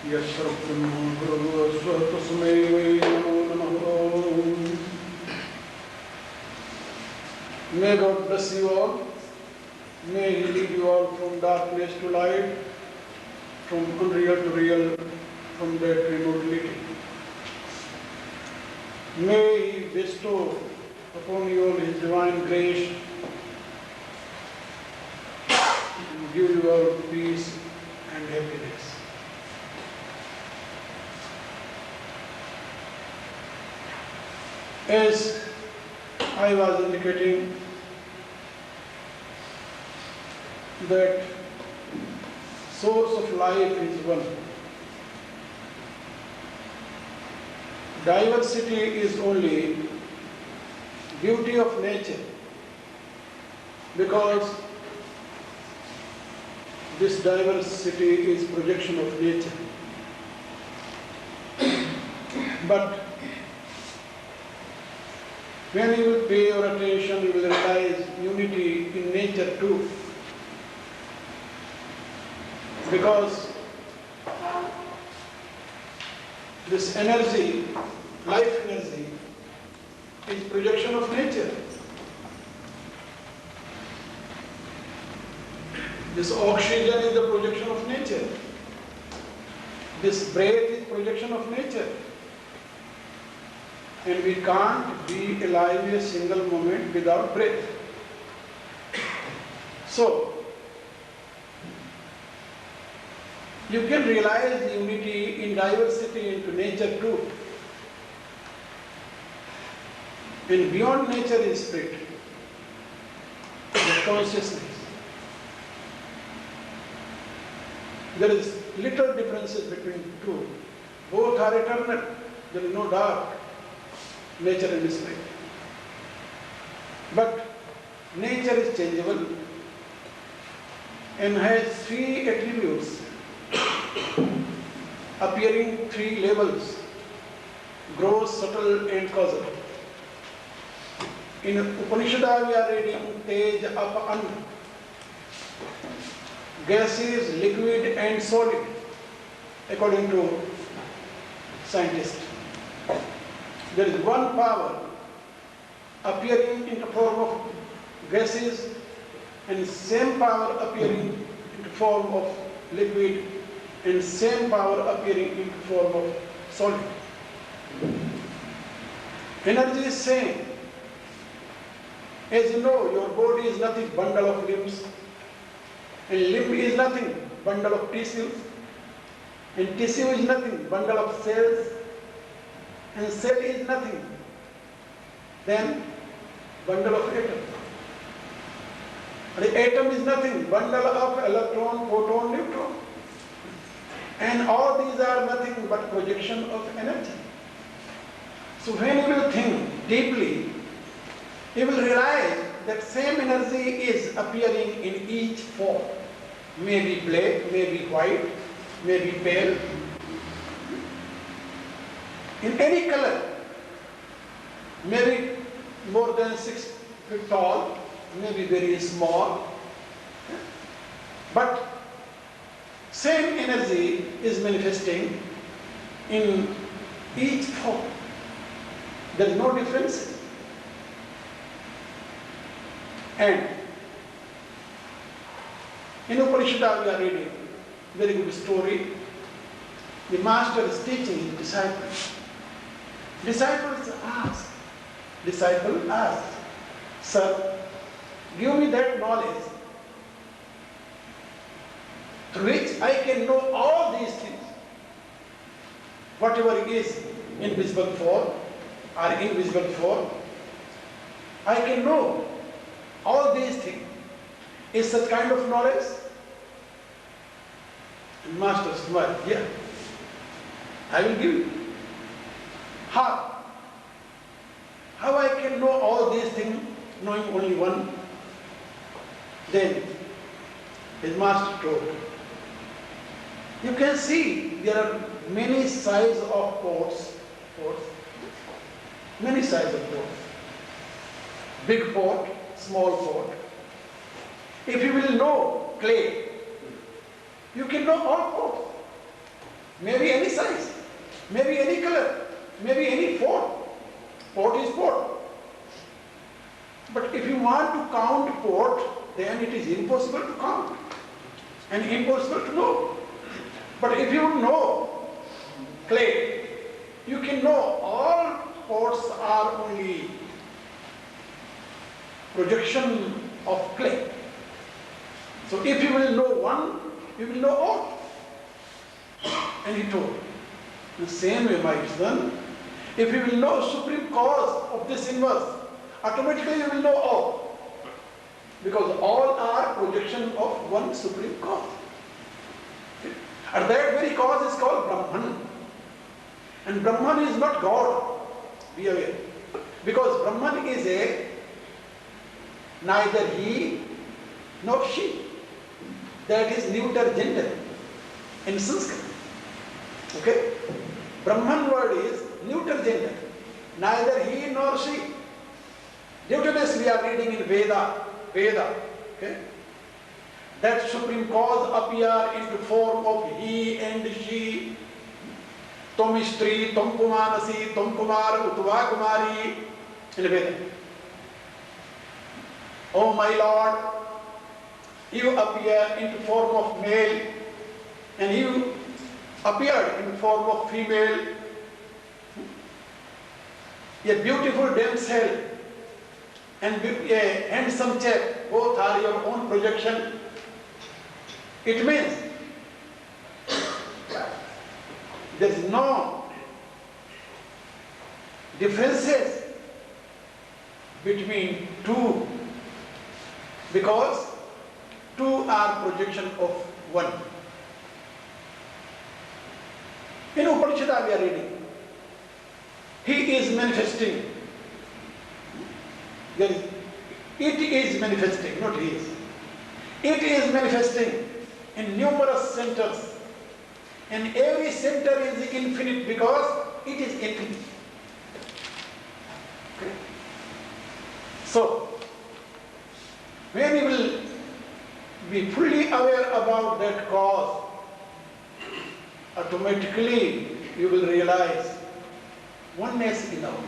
यश्ब्रह्मा गुरुर्स्व तस्मै वै नमो नमः. May God bless you all. May He lead you all from darkness to light, from unreal to real, from death to immortality. May He bestow upon you all His divine grace and give you all peace and happiness. As I was indicating that source of life is one. Diversity is only beauty of nature, because this diversity is projection of nature. But when you will pay your attention, you will realize unity in nature too. Because this energy, life energy, is projection of nature. This oxygen is the projection of nature. This breath is projection of nature. And we can't be alive a single moment without breath. So, you can realize the unity in diversity into nature too. And beyond nature is spirit, the consciousness. There is little differences between the two. Both are eternal. There is no doubt. Nature and spirit. But nature is changeable and has three attributes appearing three levels: gross, subtle and causal. In Upanishad we are reading Tej, Apa, An. Gases, liquid and solid, according to scientists. There is one power appearing in the form of gases and same power appearing in the form of liquid and same power appearing in the form of solid. Energy is same. As you know, your body is nothing bundle of limbs, and limb is nothing bundle of tissues, and tissue is nothing bundle of cells, and cell is nothing then bundle of atom. The atom is nothing bundle of electron, proton, neutron. And all these are nothing but projection of energy. So when you will think deeply, you will realize that same energy is appearing in each form. Maybe black, maybe white, maybe pale. In any color, maybe more than 6 feet tall, maybe very small, but same energy is manifesting in each form. There is no difference. And in Upanishad we are reading very good story. The master is teaching his disciples. Disciple asked, "Sir, give me that knowledge through which I can know all these things. Whatever it is in visible form or invisible form, I can know all these things. Is such kind of knowledge?" And master smiled, "Yeah, I will give you." How? How I can know all these things knowing only one? Then his master told, "You can see there are many sizes of pots, many sizes of pots. Big pot, small pot. If you will know clay, you can know all pots. maybe any size, maybe any color, maybe any port. Port is port. But if you want to count port, then it is impossible to count and impossible to know. But if you know clay, you can know all ports are only projection of clay. So if you will know one, you will know all. And he told, the same way, my son, if you will know supreme cause of this inverse, automatically you will know all. Because all are projection of one supreme cause. And that very cause is called Brahman. And Brahman is not God. Be aware. Because Brahman is a neither he nor she. That is neuter gender in Sanskrit. Okay? Brahman word is neuter gender. Neither he nor she. Neuterness we are reading in Veda. Okay? That supreme cause appear in the form of he and she. Tom Istri, Tom Pumanasi, Tom Kumar, Utva Kumari in Veda. Oh my Lord, you appear in the form of male and you appeared in the form of female. A beautiful damsel and a handsome chap, both are your own projection. It means there is no differences between two, because two are projection of one. In Upanishad we are reading, he is manifesting. It is manifesting, not he is. It is manifesting in numerous centers. And every center is infinite because it is infinite. Okay. So, when you will be fully aware about that cause, automatically you will realize oneness in all.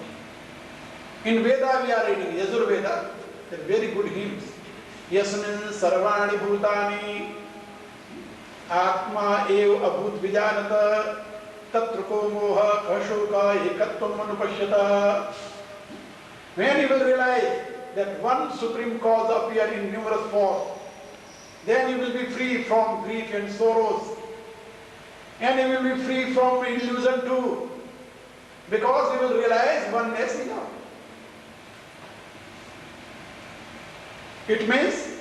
In Veda we are reading Yajur Veda, they're very good hymns. Yasmin Sarvani Bhutani Atma Ev Abhut Vijanata Tatrako Moha Kashoka Ekatvam Manupashyata. When you will realize that one supreme cause appear in numerous forms, then you will be free from grief and sorrows. And you will be free from illusion too. Because you will realize oneness in all. It means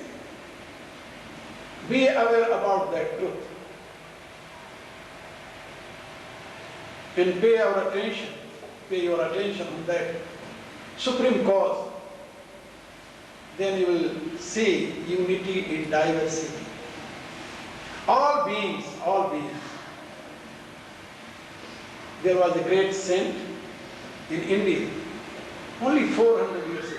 be aware about that truth and pay your attention on that supreme cause. Then you will see unity in diversity. All beings. There was a great saint in India, only 400 years ago.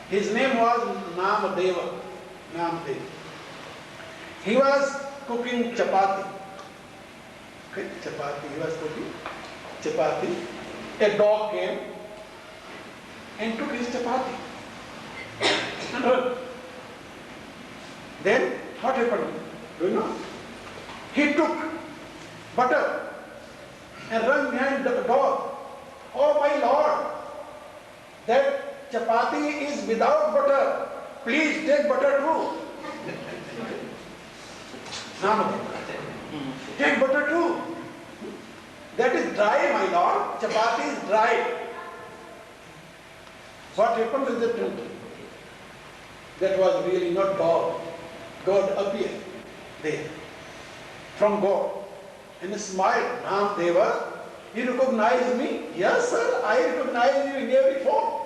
His name was Namadeva. He was cooking chapati. Okay, chapati. He was cooking chapati. A dog came and took his chapati. And run. Then what happened? Do you know? He took butter and ran behind the dog. Oh my Lord, that chapati is without butter. Please take butter too. Take butter too. That is dry, my Lord. Chapati is dry. What happened with the truth? That was really not God. God appeared there from God. And he smiled. Namdeva, you recognize me? Yes, sir, I recognize you in every form.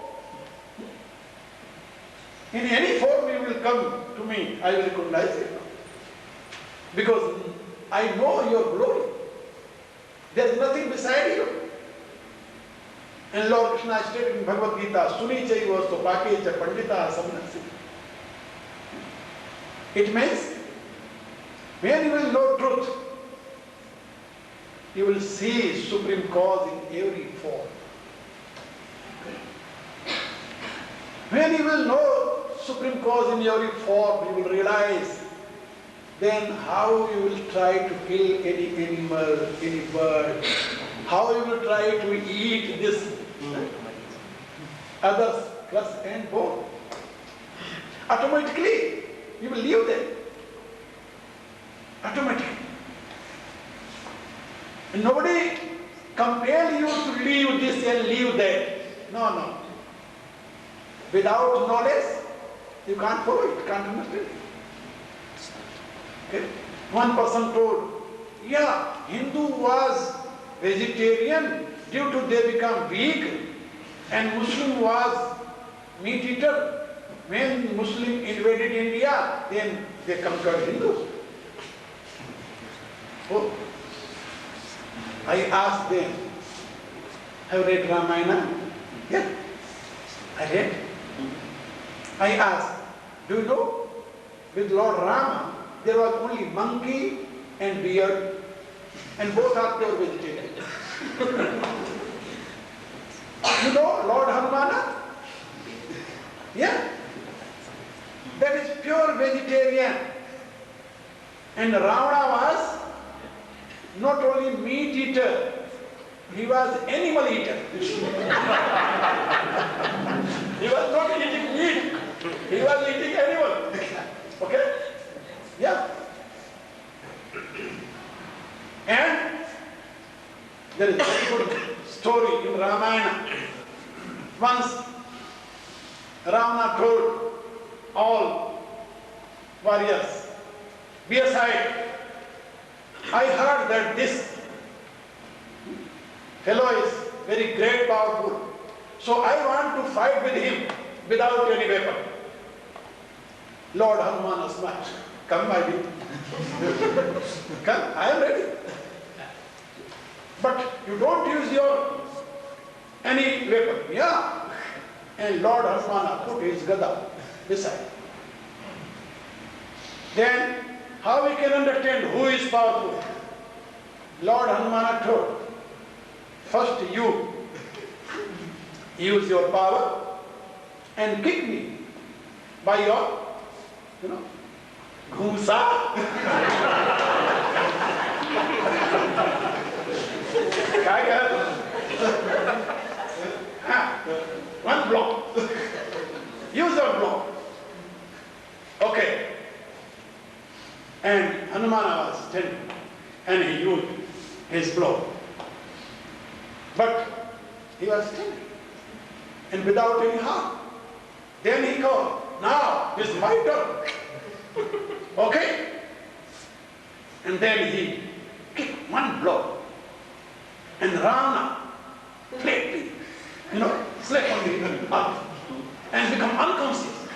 In any form you will come to me, I will recognize you. Because I know your glory. There is nothing beside you. And Lord Krishna stated in Bhagavad Gita, Suni chaiva sopake cha pandita samnasi. It means, when you will know truth, you will see supreme cause in every form. When you will know supreme cause in every form, you will realize then how you will try to kill any animal, any bird, how you will try to eat this other's flesh and bone. Automatically, you will leave them. Automatically. And nobody compel you to leave this and leave that. No, no. Without knowledge, you can't follow it, can't understand it. Okay? One person told, yeah, Hindu was vegetarian due to they become weak, and Muslim was meat eater. When Muslim invaded India, then they conquered Hindus. Oh. I asked them, have you read Ramayana? Yeah, I read. I asked, do you know, with Lord Rama, there was only monkey and beard, and both are pure vegetarian. You know Lord Hanumana? Yeah? That is pure vegetarian. And Ravana was not only meat eater, he was animal eater. He was not eating meat, he was eating animal. Okay? Yeah. And there is a very good story in Ramayana. Once Ravana told all warriors, be aside. I heard that this fellow is very great, powerful. So I want to fight with him without any weapon. Lord Hanuman smiled. Come, my dear. Come, I am ready. But you don't use your any weapon. Yeah. And Lord Hanuman put his gada beside. Then how we can understand who is powerful? Lord Hanuman told, first you use your power and kick me by your, घूसा. क्या कह? One block. Use your block. Okay. And Hanumana was standing and he used his blow. But he was standing and without any harm. Then he called, now it's my turn. Okay? And then he kicked one blow. And Ravana flatly, slept on the earth and become unconscious.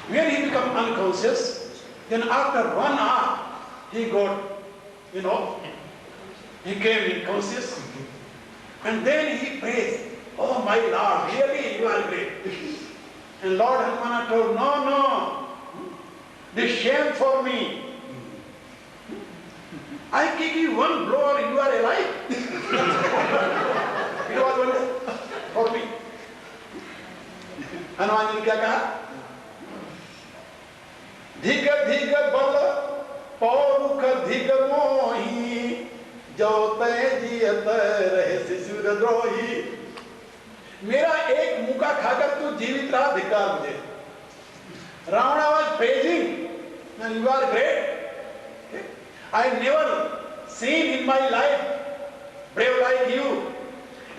When he become unconscious, then after 1 hour, he got, he came in conscious. And then he praised, oh my Lord, really you are great. And Lord Hanumana told, no, this shame for me. I kick you one blow and you are alive. It was one for me. Hanuman ne kya kaha? धिग धिग बल पौरुख धिग मोही जो तय जियत रहे शिशुर द्रोही. मेरा एक मुका खाकर तू जीवित रहा, धिक्कार मुझे. Ravana was praising, and you are great. I never seen in my life brave like you.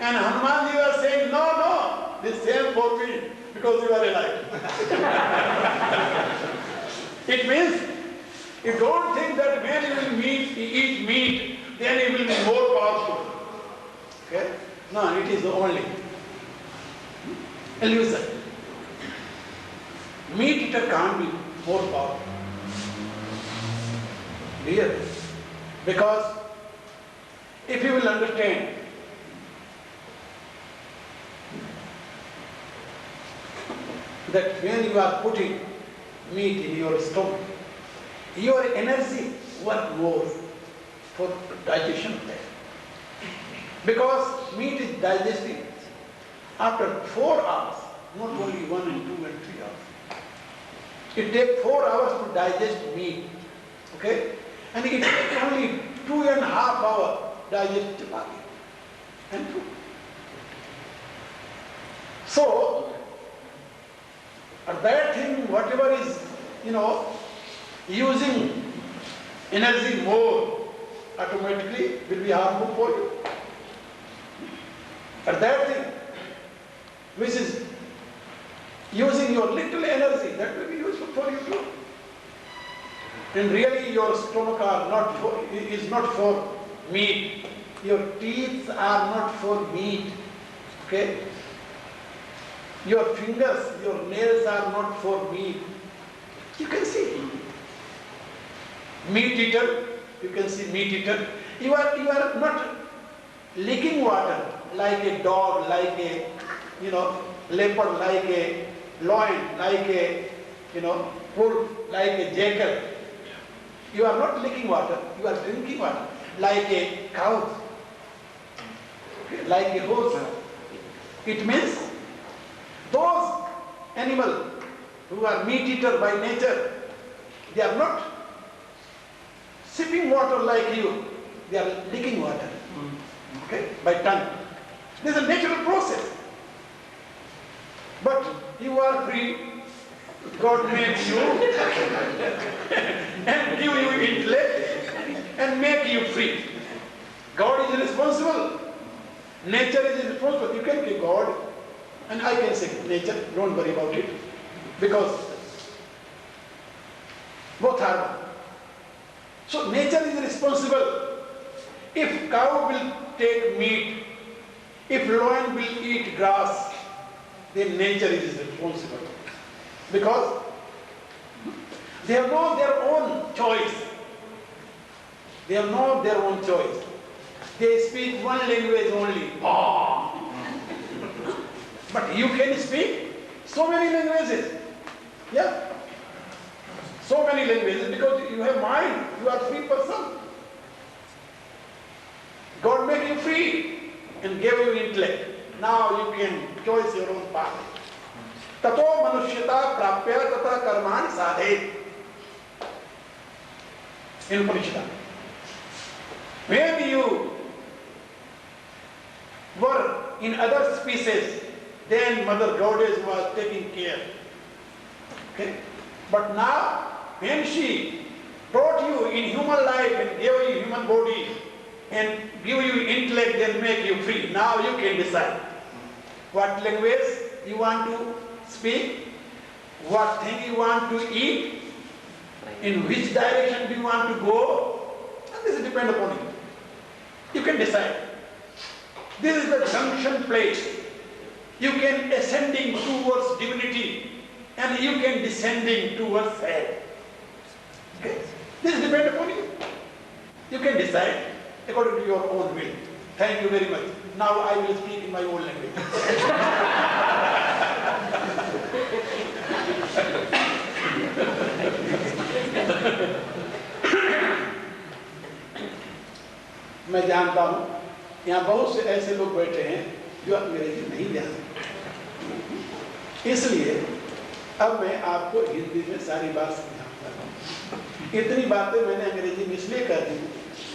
And Hanuman ji was saying, no, this same for me because you are alive. It means you don't think that when you will eat meat, then you will be more powerful. Okay? No, it is only illusion. Meat eater can't be more powerful. Clear? Because if you will understand that when you are putting meat in your stomach, your energy works more. for digestion there. Because meat is digesting after 4 hours, not only 1 and 2 and 3 hours. It takes 4 hours to digest meat, okay? And it takes only 2.5 hours digest chapati and food. So, that thing, whatever is, using energy more, automatically will be harmful for you. But that thing, which is using your little energy, that will be useful for you too. And really your stomach is not for meat. Your teeth are not for meat. Okay? Your fingers, your nails are not for meat. You can see. Meat eater, you can see meat eater. You are not licking water like a dog, like a leopard, like a lion, like a wolf, like a jackal. You are not licking water, you are drinking water like a cow, like a horse. It means those animals who are meat eater by nature, they are not sipping water like you, they are licking water, okay, by tongue. This is a natural process. But you are free. God made you and give you intellect and make you free. God is responsible. Nature is responsible. You can say God and I can say nature, don't worry about it. Because both are one. So nature is responsible. If cow will take meat, if lion will eat grass, then nature is responsible. Because they have no their own choice. They have no their own choice. They speak one language only. But you can speak so many languages. Yeah? So many languages because you have mind. You are a free person. God made you free and gave you intellect. Now you can choose your own path. Tato manusyata prapya tata karmani sadhet. In Upanishad. When you were in other species, then Mother Goddess was taking care. Okay? But now, when she brought you in human life and gave you human body and give you intellect and make you free, now you can decide what language you want to speak, what thing you want to eat, in which direction do you want to go, and this depends upon you. You can decide. This is the junction place. You can ascending towards divinity and you can descending towards hell. Okay? This depends upon you. You can decide according to your own will. Thank you very much. Now I will speak in my own language. मैं जानता हूँ यहाँ बहुत से ऐसे लोग बैठे हैं जो अंग्रेजी नहीं जानते, इसलिए अब मैं आपको हिंदी में सारी बात समझाऊंगा। इतनी बातें मैंने अंग्रेजी में इसलिए कर दी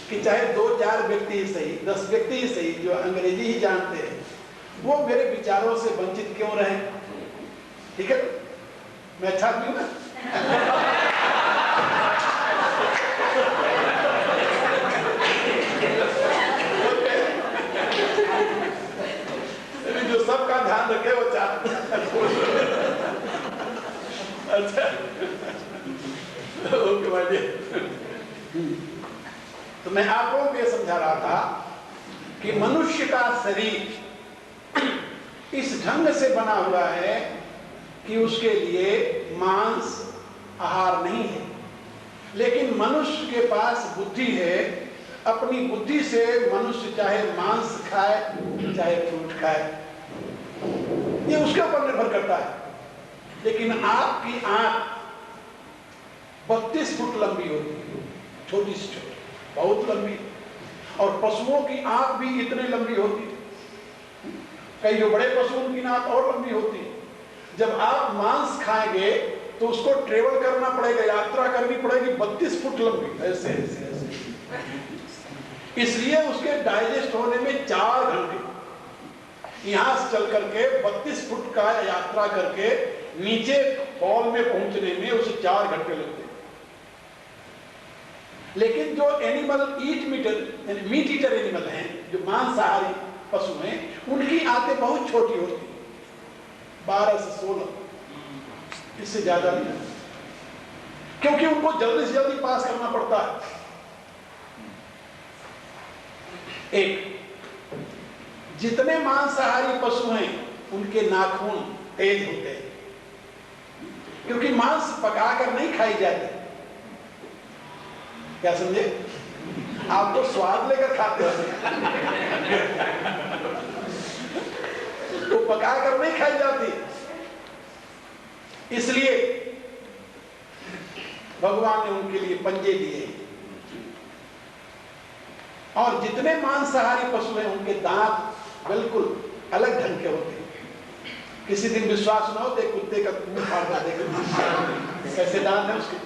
कि चाहे 2-4 व्यक्ति ही सही, 10 व्यक्ति ही सही जो अंग्रेजी ही जानते हैं, वो मेरे विचारों से वंचित क्यों रहे? ठीक है, मैं अच्छा क्यों ना? जो सबका ध्यान रखे वो चाहते। अच्छा, ओके भाई। तो मैं आप लोगों को ये समझा रहा था कि मनुष्य का शरीर इस ढंग से बना हुआ है कि उसके लिए मांस आहार नहीं है, लेकिन मनुष्य के पास बुद्धि है। अपनी बुद्धि से मनुष्य चाहे मांस खाए चाहे फ्रूट खाए, ये उसके ऊपर निर्भर करता है। लेकिन आपकी आंख 32 फुट लंबी होती है, छोटी से छोटी, बहुत लंबी। और पशुओं की आंख भी इतने लंबी होती है, कई जो बड़े पशु उनकी नाक और लंबी होती है। जब आप मांस खाएंगे तो उसको ट्रेवल करना पड़ेगा, यात्रा करनी पड़ेगी 32 फुट लंबी, ऐसे ऐसे ऐसे। इसलिए उसके डाइजेस्ट होने में 4 घंटे, यहां से चल करके 32 फुट का यात्रा करके नीचे हॉल में पहुंचने में उसे 4 घंटे लगते हैं। लेकिन जो एनिमल मीट ईटर एनिमल हैं, जो मांसाहारी पशु हैं, उनकी आंखें बहुत छोटी होती हैं, 12 से 16, इससे ज्यादा नहीं, क्योंकि उनको जल्दी से जल्दी पास करना पड़ता है। एक, जितने मांसाहारी पशु हैं उनके नाखून तेज होते हैं, क्योंकि मांस पकाकर नहीं खाई जाती। क्या समझे? आप तो स्वाद लेकर खाते हो, तो पकाकर नहीं खाई जाती। इसलिए भगवान ने उनके लिए पंजे दिए। और जितने मांसाहारी पशु हैं उनके दांत बिल्कुल अलग ढंग के होते हैं। किसी दिन विश्वास ना हो तो कुत्ते का मुंह फाड़ कर देखो कैसे दांत है उसके,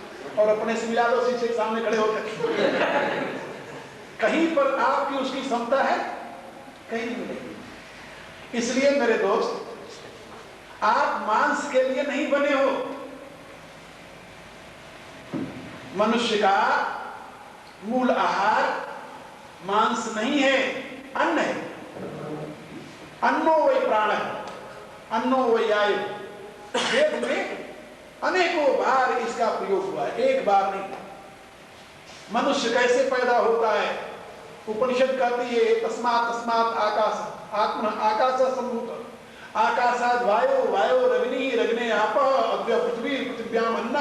और अपने से मिला लो शीशे के सामने खड़े होकर। कहीं पर आपकी उसकी क्षमता है, कहीं नहीं मिलेगी। इसलिए मेरे दोस्त, आप मांस के लिए नहीं बने हो। मनुष्य का मूल आहार मांस नहीं है, अन्न है। अन्नो वै प्राण है, अन्नो वै आयु। वेद में अनेकों बार इसका प्रयोग हुआ है, एक बार नहीं। मनुष्य कैसे पैदा होता है? उपनिषद कहती है तस्मात् तस्मात् आकाश आत्मा आकाश संभूत आकाशाद वायु वायु रग्नि रग्ने आप अद्य पृथ्वी पृथिव्याम अन्न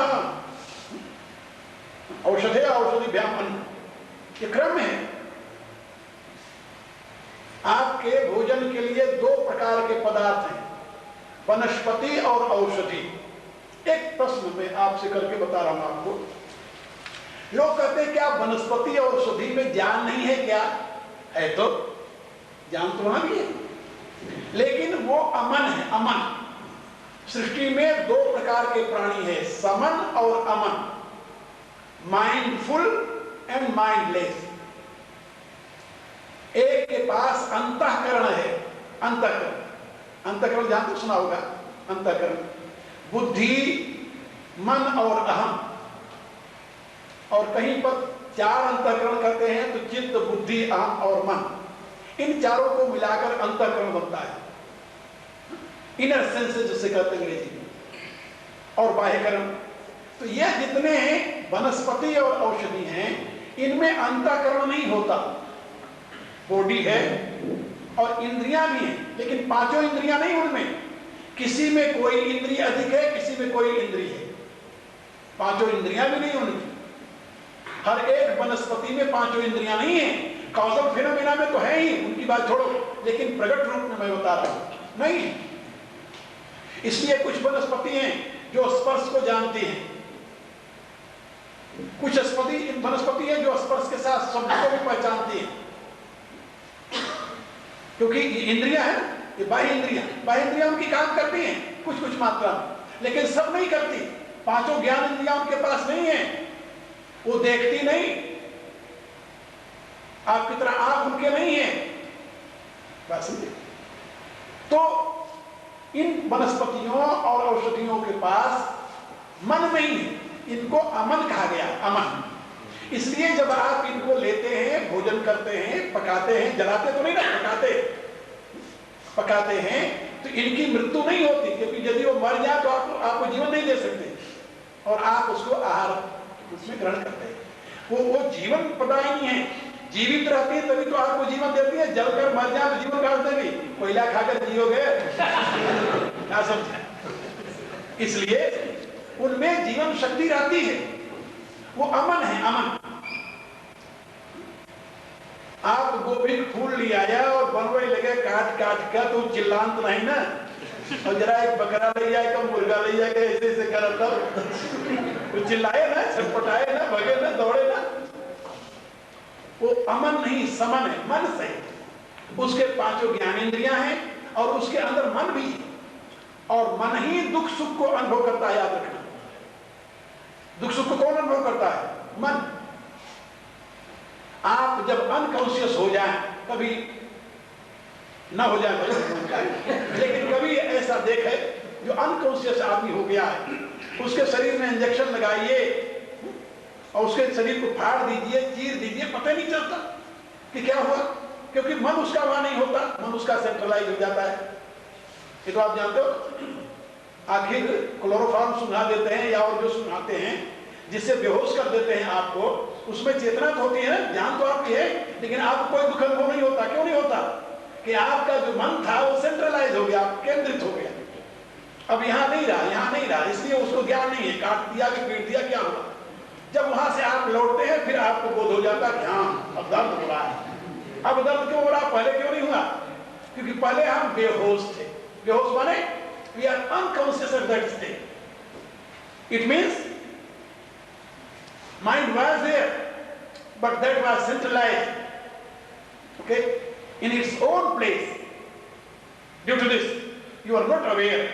औषधे औषधिभ्याम अन्न। ये क्रम है। आपके भोजन के लिए 2 प्रकार के पदार्थ हैं, वनस्पति और औषधि। एक प्रश्न मैं आपसे करके बता रहा हूं आपको। लोग कहते हैं क्या वनस्पति और औषधि में ज्ञान नहीं है? क्या है? तो ज्ञान तो वहां भी है, लेकिन वो अमन है। अमन, सृष्टि में 2 प्रकार के प्राणी है, समन और अमन, माइंडफुल एंड माइंडलेस। एक के पास अंतःकरण है, अंतःकरण, अंतःकरण जानते, सुना होगा अंतःकरण, बुद्धि, मन और अहम। और कहीं पर 4 अंतःकरण कहते हैं, तो चित्त, बुद्धि, अहम और मन। इन चारों को मिलाकर अंतःकरण बनता है, इनर सेंसेस जिसे कहते हैं अंग्रेजी में, और बाह्यकरण। तो ये जितने वनस्पति और औषधि हैं, इनमें अंतःकरण नहीं होता। बॉडी है और इंद्रियां भी हैं, लेकिन 5 इंद्रियां नहीं उनमें। किसी में कोई इंद्रिय अधिक है, किसी में कोई इंद्रिय है। 5 इंद्रियां भी नहीं उनकी। हर एक वनस्पति में 5 इंद्रियां नहीं है। कॉजल फिनोमेना में तो है ही, उनकी बात छोड़ो, लेकिन प्रकट रूप में मैं बता रहा हूं नहीं। इसलिए कुछ वनस्पति हैं जो स्पर्श को जानती हैं, कुछ वनस्पति हैं जो स्पर्श के साथ शब्द को भी पहचानती हैं, क्योंकि इंद्रियां है, ये बाह्य इंद्रियां उनकी काम करती हैं कुछ कुछ मात्रा में, लेकिन सब नहीं करती। 5 ज्ञान इंद्रियां उनके पास नहीं है, वो देखती नहीं, आपकी तरह आंख उनके नहीं है। बस तो इन वनस्पतियों और औषधियों के पास मन नहीं है, इनको अमन कहा गया, अमन। इसलिए जब आप इनको लेते हैं, भोजन करते हैं, पकाते हैं, जलाते तो नहीं ना, पकाते हैं, तो इनकी मृत्यु नहीं होती, क्योंकि यदि वो मर जाए तो आपको जीवन नहीं दे सकते, और आप उसको आहार उसमें ग्रहण करते हैं। वो जीवन प्रदायिनी है, जीवित रहती है तभी तो आपको जीवन देती है। जलकर मर जाए तो जीवन कहां देगी? कोयला खाकर जियोगे? क्या समझे? इसलिए उनमें जीवन शक्ति रहती है, वो अमन है, अमन। आप गोभी फूल ले आया और बनवे लगे काट कर, तो चिल्लांत नहीं ना, और जरा एक बकरा ले जाए, मुर्गा ले जाए, ऐसे ऐसे करता तो चिल्लाए ना, छटपटाए ना, भगे ना, दौड़े ना। वो अमन नहीं, समन है, मन सहित। उसके पांचों ज्ञानेंद्रियां हैं और उसके अंदर मन भी है, और मन ही दुख सुख को अनुभव करता है। याद रखना, दुख सुख को कौन अनुभव करता है? मन। आप जब अनकॉन्शियस हो जाए, कभी ना हो जाए लेकिन कभी ऐसा देखे जो अनकॉन्शियस आदमी हो गया है, उसके शरीर में इंजेक्शन लगाइए और उसके शरीर को फाड़ दीजिए, चीर दीजिए, पता नहीं चलता कि क्या हुआ, क्योंकि मन उसका वहां नहीं होता, मन उसका सेंट्रलाइज हो जाता है। ये तो आप जानते हो। आखिर क्लोरोफॉर्म सुना देते हैं या और जो सुनाते हैं जिससे बेहोश कर देते हैं आपको, उसमें चेतना तो होती है, ज्ञान तो आपकी है, लेकिन आपको कोई दुख अनुभव नहीं होता। क्यों नहीं होता? कि आपका जो मन था वो सेंट्रलाइज हो गया, केंद्रित हो गया, अब यहां नहीं रहा, यहां नहीं रहा, इसलिए उसको ज्ञान नहीं है। काट दिया कि पीट दिया, क्या हुआ? जब वहां से आप लौटते हैं फिर आपको बोध हो जाता कि हाँ अब दर्द हो रहा है। अब दर्द क्यों हो रहा, पहले क्यों नहीं हुआ? क्योंकि पहले हम बेहोश थे। बेहोश माने we are unconscious at that state. It means mind was there, but that was centralized, okay, in its own place. Due to this, you are not aware.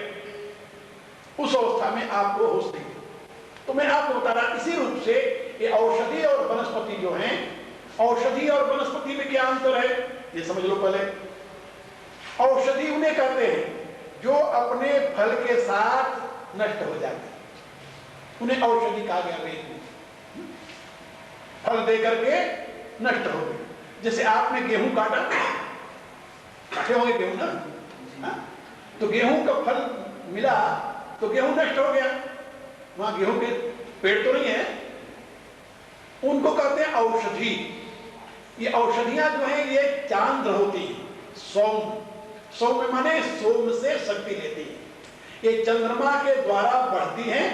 उस अवस्था में आपको होश नहीं। तो मैं आपको बता रहा, इसी रूप से ये औषधि और वनस्पति जो हैं, औषधि और वनस्पति में क्या अंतर है ये समझ लो पहले। औषधि उन्हें कहते हैं जो अपने फल के साथ नष्ट हो जाते हैं, उन्हें औषधि कहा गया वेद में। फल दे करके नष्ट हो गए। जैसे आपने गेहूं काटा, काटे होंगे गेहूं ना, हा? तो गेहूं का फल मिला तो गेहूं नष्ट हो गया, वहां गेहूं के पेड़ तो नहीं है। उनको कहते हैं औषधि। ये औषधियां जो हैं ये चांद्र होती हैं, सोम। सोम माने सोम से शक्ति लेती है। ये चंद्रमा के द्वारा बढ़ती हैं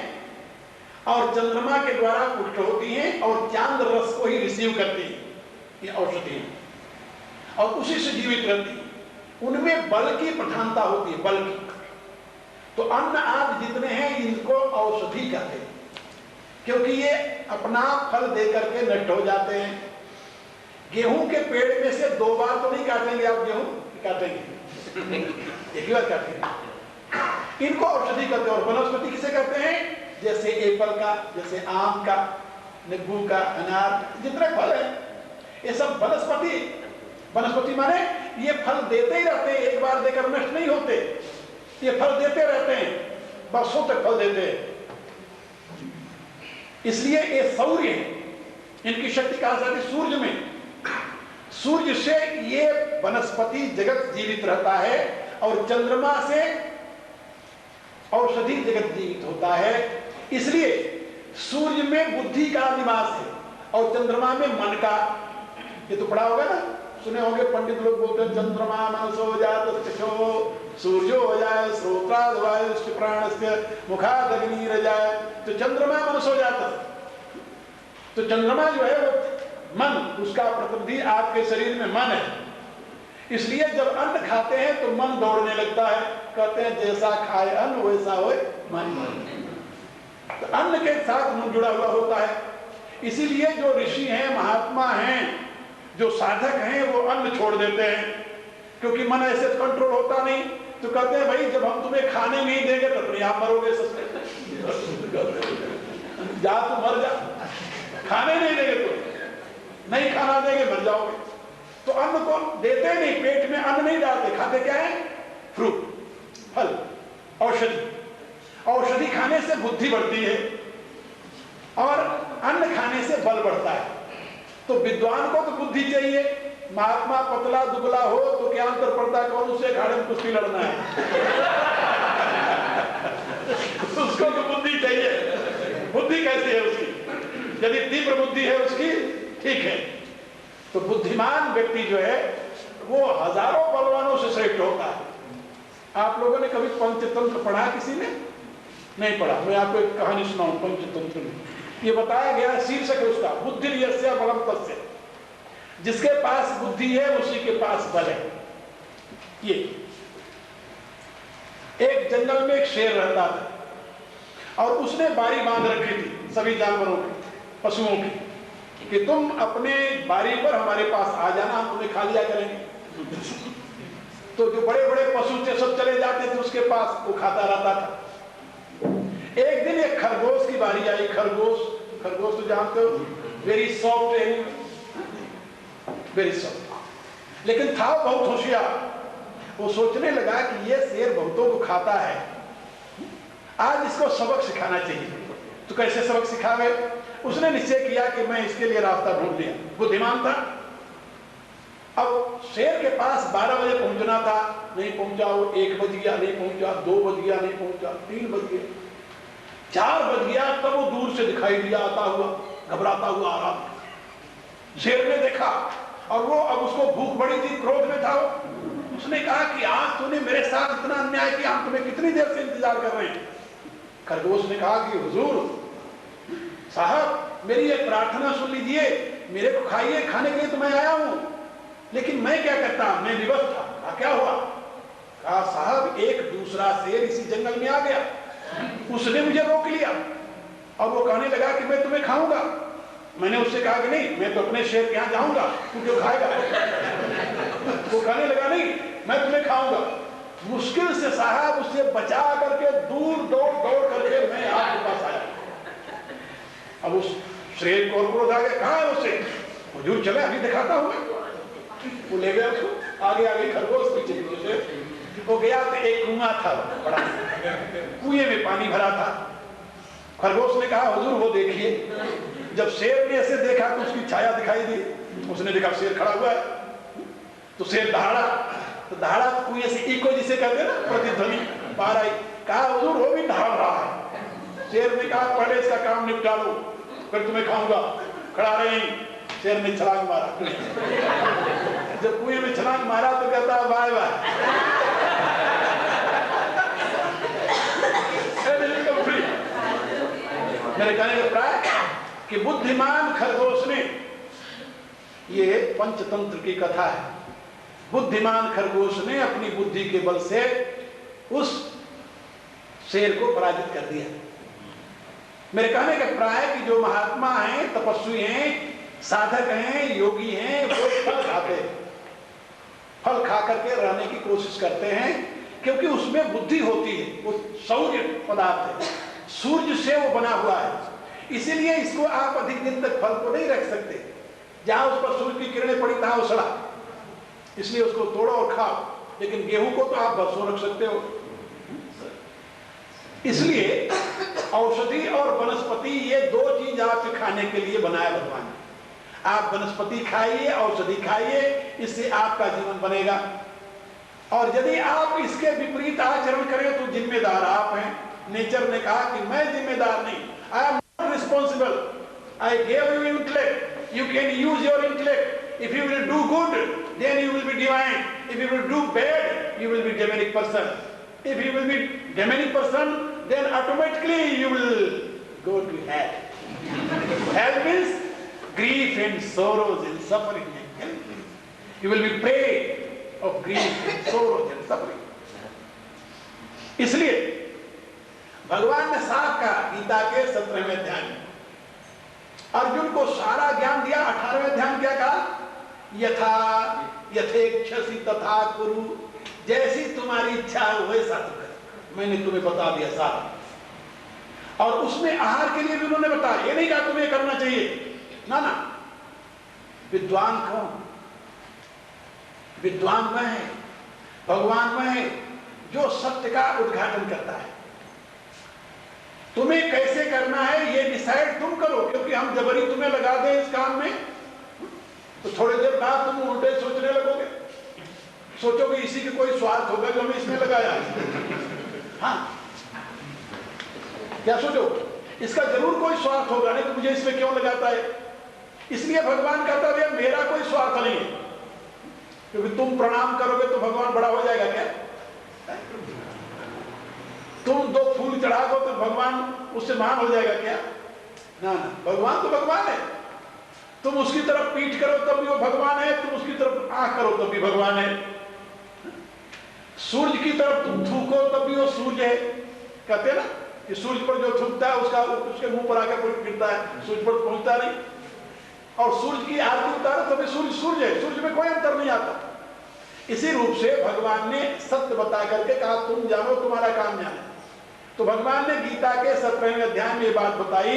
और चंद्रमा के द्वारा पुष्ट होती हैं और चांद रस को ही रिसीव करती हैं, ये औषधि है, और उसी से जीवित रहती है। उनमें बल की प्रधानता होती है, बल की। तो अन्न आदि जितने हैं इनको औषधि कहते हैं, क्योंकि ये अपना फल दे करके नष्ट हो जाते हैं। गेहूं के पेड़ में से 2 बार तो नहीं काटेंगे आप, गेहूं काटेंगे एक ही बार काटेंगे। इनको औषधि कहते हैं। और वनस्पति किसे कहते हैं? जैसे एप्पल का, जैसे आम का, नींबू का, अनार, जितने फल है ये सब वनस्पति। वनस्पति माने ये फल देते ही रहते हैं, एक बार देकर नष्ट नहीं होते, ये फल देते रहते हैं, बरसों तक फल देते हैं। इसलिए ये सौर्य है, इनकी शक्ति कहां से आती है? सूर्य में। सूर्य से ये वनस्पति जगत जीवित रहता है और चंद्रमा से औषधि जगत जीवित होता है। इसलिए सूर्य में बुद्धि का निवास है और चंद्रमा में मन का। ये तो पढ़ा होगा ना, सुने होंगे, पंडित लोग बोलते हैं चंद्रमा मनसो जात सूर्यो हो जाए श्रोत्राद वायुश्च प्राणस्य मुखाद अग्निरजाय। तो चंद्रमा मनसो जात, तो चंद्रमा जो है वो मन, उसका प्रतिनिधि आपके शरीर में मन है। इसलिए जब अन्न खाते हैं तो मन दौड़ने लगता है। कहते हैं जैसा खाए अन्न वैसा होए मन। तो अन्न के साथ मन जुड़ा हुआ होता है। इसीलिए जो ऋषि हैं, महात्मा हैं, जो साधक हैं, वो अन्न छोड़ देते हैं, क्योंकि मन ऐसे कंट्रोल होता नहीं। तो कहते हैं भाई जब हम तुम्हें खाने नहीं देंगे तो अपने आप मरोगे, जा तो मर जा, खाने नहीं देंगे तो नहीं खाना देंगे, मर जाओगे। तो अन्न को देते नहीं, पेट में अन्न नहीं डालते, खाते क्या है? फ्रूट, फल, औषधि। औषधि खाने से बुद्धि बढ़ती है और अन्न खाने से बल बढ़ता है। तो विद्वान को तो बुद्धि चाहिए। महात्मा पतला दुबला हो तो क्या अंतर पड़ता है, कौन उससे अखाड़े में कुश्ती लड़ना है उसको तो बुद्धि चाहिए। बुद्धि कैसी है उसकी? यदि तीव्र बुद्धि है उसकी, ठीक है। तो बुद्धिमान व्यक्ति जो है वो हजारों बलवानों से श्रेष्ठ होता है। आप लोगों ने कभी पंचतंत्र पढ़ा? किसी ने नहीं पढ़ा। मैं आपको एक कहानी सुनाऊं पंचतंत्र में। ये बताया गया, शीर्षक है उसका बुद्धि यस्य बलम तस्य। जिसके पास बुद्धि है उसी के पास बल है। ये एक जंगल में एक शेर रहता था और उसने बारी बांध रखी थी सभी जानवरों की, पशुओं की। कि तुम अपने बारी पर हमारे पास आ जाना, हम तुम्हें खा लिया करेंगे। तो जो बड़े बड़े पशु थे सब चले जाते थे उसके पास, वो खाता रहता था। एक दिन एक खरगोश की बारी आई। खरगोश तो जानते हो, very soft animal, very soft, लेकिन था बहुत होशियार। वो सोचने लगा कि ये शेर बहुतों को खाता है, आज इसको सबक सिखाना चाहिए। तो कैसे सबक सिखावे? उसने निश्चय किया कि मैं इसके लिए रास्ता ढूंढ लिया। बुद्धिमान था। अब शेर के पास 12 बजे पहुंचना था, नहीं पहुंचा। वो 1 बज गया, नहीं पहुंचा। 2 बज गया, नहीं पहुंचा। 3 बज गया, 4 बज गया। तब वो दूर से दिखाई दिया आता हुआ, घबराता हुआ आ रहा। शेर ने देखा और वो अब उसको भूख बड़ी थी, क्रोध में था। उसने कहा कि आज तूने मेरे साथ इतना अन्याय किया, हम तुम्हें कितनी देर से इंतजार कर रहे हैं। खरगोश ने कहा कि हुजूर साहब, मेरी एक प्रार्थना सुन लीजिए, मेरे को खाइए, खाने के लिए तो मैं आया हूं, लेकिन मैं क्या करता, मैं विवश था। कहा क्या हुआ? कहा साहब, एक दूसरा शेर इसी जंगल में आ गया, उसने मुझे रोक लिया और वो कहने लगा कि मैं तुम्हें खाऊंगा। मैंने उससे कहा कि नहीं, मैं तो अपने शेर के यहाँ जाऊंगा, तू क्यों खाएगा? वो कहने लगा नहीं, मैं तुम्हें खाऊंगा। मुश्किल से साहब उससे बचा करके दूर दौड़ करके मैं आपके पास आया। अब उस शेर को क्रोध आ गया। कहाँ है उसे? हुजूर चले, अभी दिखाता हूँ। वो ले गया उसको, आगे खरगोश पीछे से वो गया। तो एक कुआं था बड़ा, कुएं में पानी भरा था। खरगोश ने कहा हुजूर वो देखिए। जब शेर ने ऐसे देखा तो उसकी छाया दिखाई दी। उसने देखा शेर खड़ा हुआ है, तो शेर दहाड़ा। तो दहाड़ा कुएं से इको जिसे कहते हैं ना, प्रतिध्वनि बाहर आई। कहा हुजूर वो भी दहाड़ रहा है। शेर ने कहा पहले इसका काम निपटा लो, फिर तुम्हें खाऊंगा। खड़ा रहे। शेर ने छलांग मारा। जब कुएं में छलांग मारा तो कहता बाय बाय, मेरे कहने का प्राय कि बुद्धिमान खरगोश ने, ये पंचतंत्र की कथा है, बुद्धिमान खरगोश ने अपनी बुद्धि के बल से उस शेर को पराजित कर दिया। मेरे कहने का प्राय कि जो महात्मा हैं, तपस्वी हैं, साधक हैं, योगी हैं, वो फल खाते हैं, फल खा करके रहने की कोशिश करते हैं, क्योंकि उसमें बुद्धि होती है। वो सौर्य पदार्थ है, सूर्य से वो बना हुआ है, इसीलिए इसको आप अधिक दिन तक फल को नहीं रख सकते। जहां उस पर सूर्य की किरणें पड़ी तहां वो सड़ा, इसलिए उसको तोड़ो और खाओ। लेकिन गेहूं को तो आप बरसों रख सकते हो। इसलिए औषधि और वनस्पति, ये 2 चीज आपके खाने के लिए बनाया भगवान ने। आप वनस्पति खाइए, औषधि खाइए, इससे आपका जीवन बनेगा। और यदि आप इसके विपरीत आचरण करें तो जिम्मेदार आप हैं। नेचर ने कहा कि मैं जिम्मेदार नहीं, I am not responsible, I gave you intellect, you can use your intellect, if you will do good then you will be divine, if you will do bad you will be demonic person, if you will be demonic person then automatically you will go to hell. Hell means grief and sorrows and suffering and hell. You will be prey of grief and sorrows and suffering. इसलिए भगवान ने साफ कहा गीता के 17वें अध्याय में, अर्जुन को सारा ज्ञान दिया। 18वें अध्याय क्या कहा? यथा यथेक्षसि तथा कुरु, जैसी तुम्हारी इच्छा हो वैसा तू कर। मैंने तुम्हें बता दिया सारा। और उसमें आहार के लिए भी उन्होंने बताया, ये नहीं कहा तुम्हें करना चाहिए, ना ना। विद्वान कौन? विद्वान वह है, भगवान वह है जो सत्य का उद्घाटन करता है। तुम्हें कैसे करना है ये डिसाइड तुम करो, क्योंकि हम जबरी तुम्हें लगा दें इस काम में तो थोड़ी देर बाद तुम उल्टे सोचने लगोगे, सोचोगे इसी के कोई स्वार्थ होगा जो हमें इसमें लगाया। हाँ, क्या सोचो? इसका जरूर कोई स्वार्थ होगा, नहीं तो मुझे इसमें क्यों लगाता है? इसलिए भगवान कहता है मेरा कोई स्वार्थ नहीं है, क्योंकि तुम प्रणाम करोगे तो भगवान बड़ा हो जाएगा क्या? तुम 2 फूल चढ़ा दो तो भगवान उससे महान हो जाएगा क्या? ना ना, भगवान तो भगवान है। तुम उसकी तरफ पीठ करो तब भी वो भगवान है, तुम उसकी तरफ आंख करो तब भी भगवान है। सूर्य की तरफ तुम थूको तब भी वो सूर्य है। कहते हैं ना कि सूर्य पर जो थूकता है उसका उसके मुंह पर आकर गिरता है, सूर्य पर पहुंचता नहीं। और सूर्य की आरती उतारो तो भी सूर्य सूर्य है, सूर्य में कोई अंतर नहीं आता। इसी रूप से भगवान ने सत्य बता करके कहा तुम जानो तुम्हारा काम जाने। तो भगवान ने गीता के 17वें अध्याय में ये बात बताई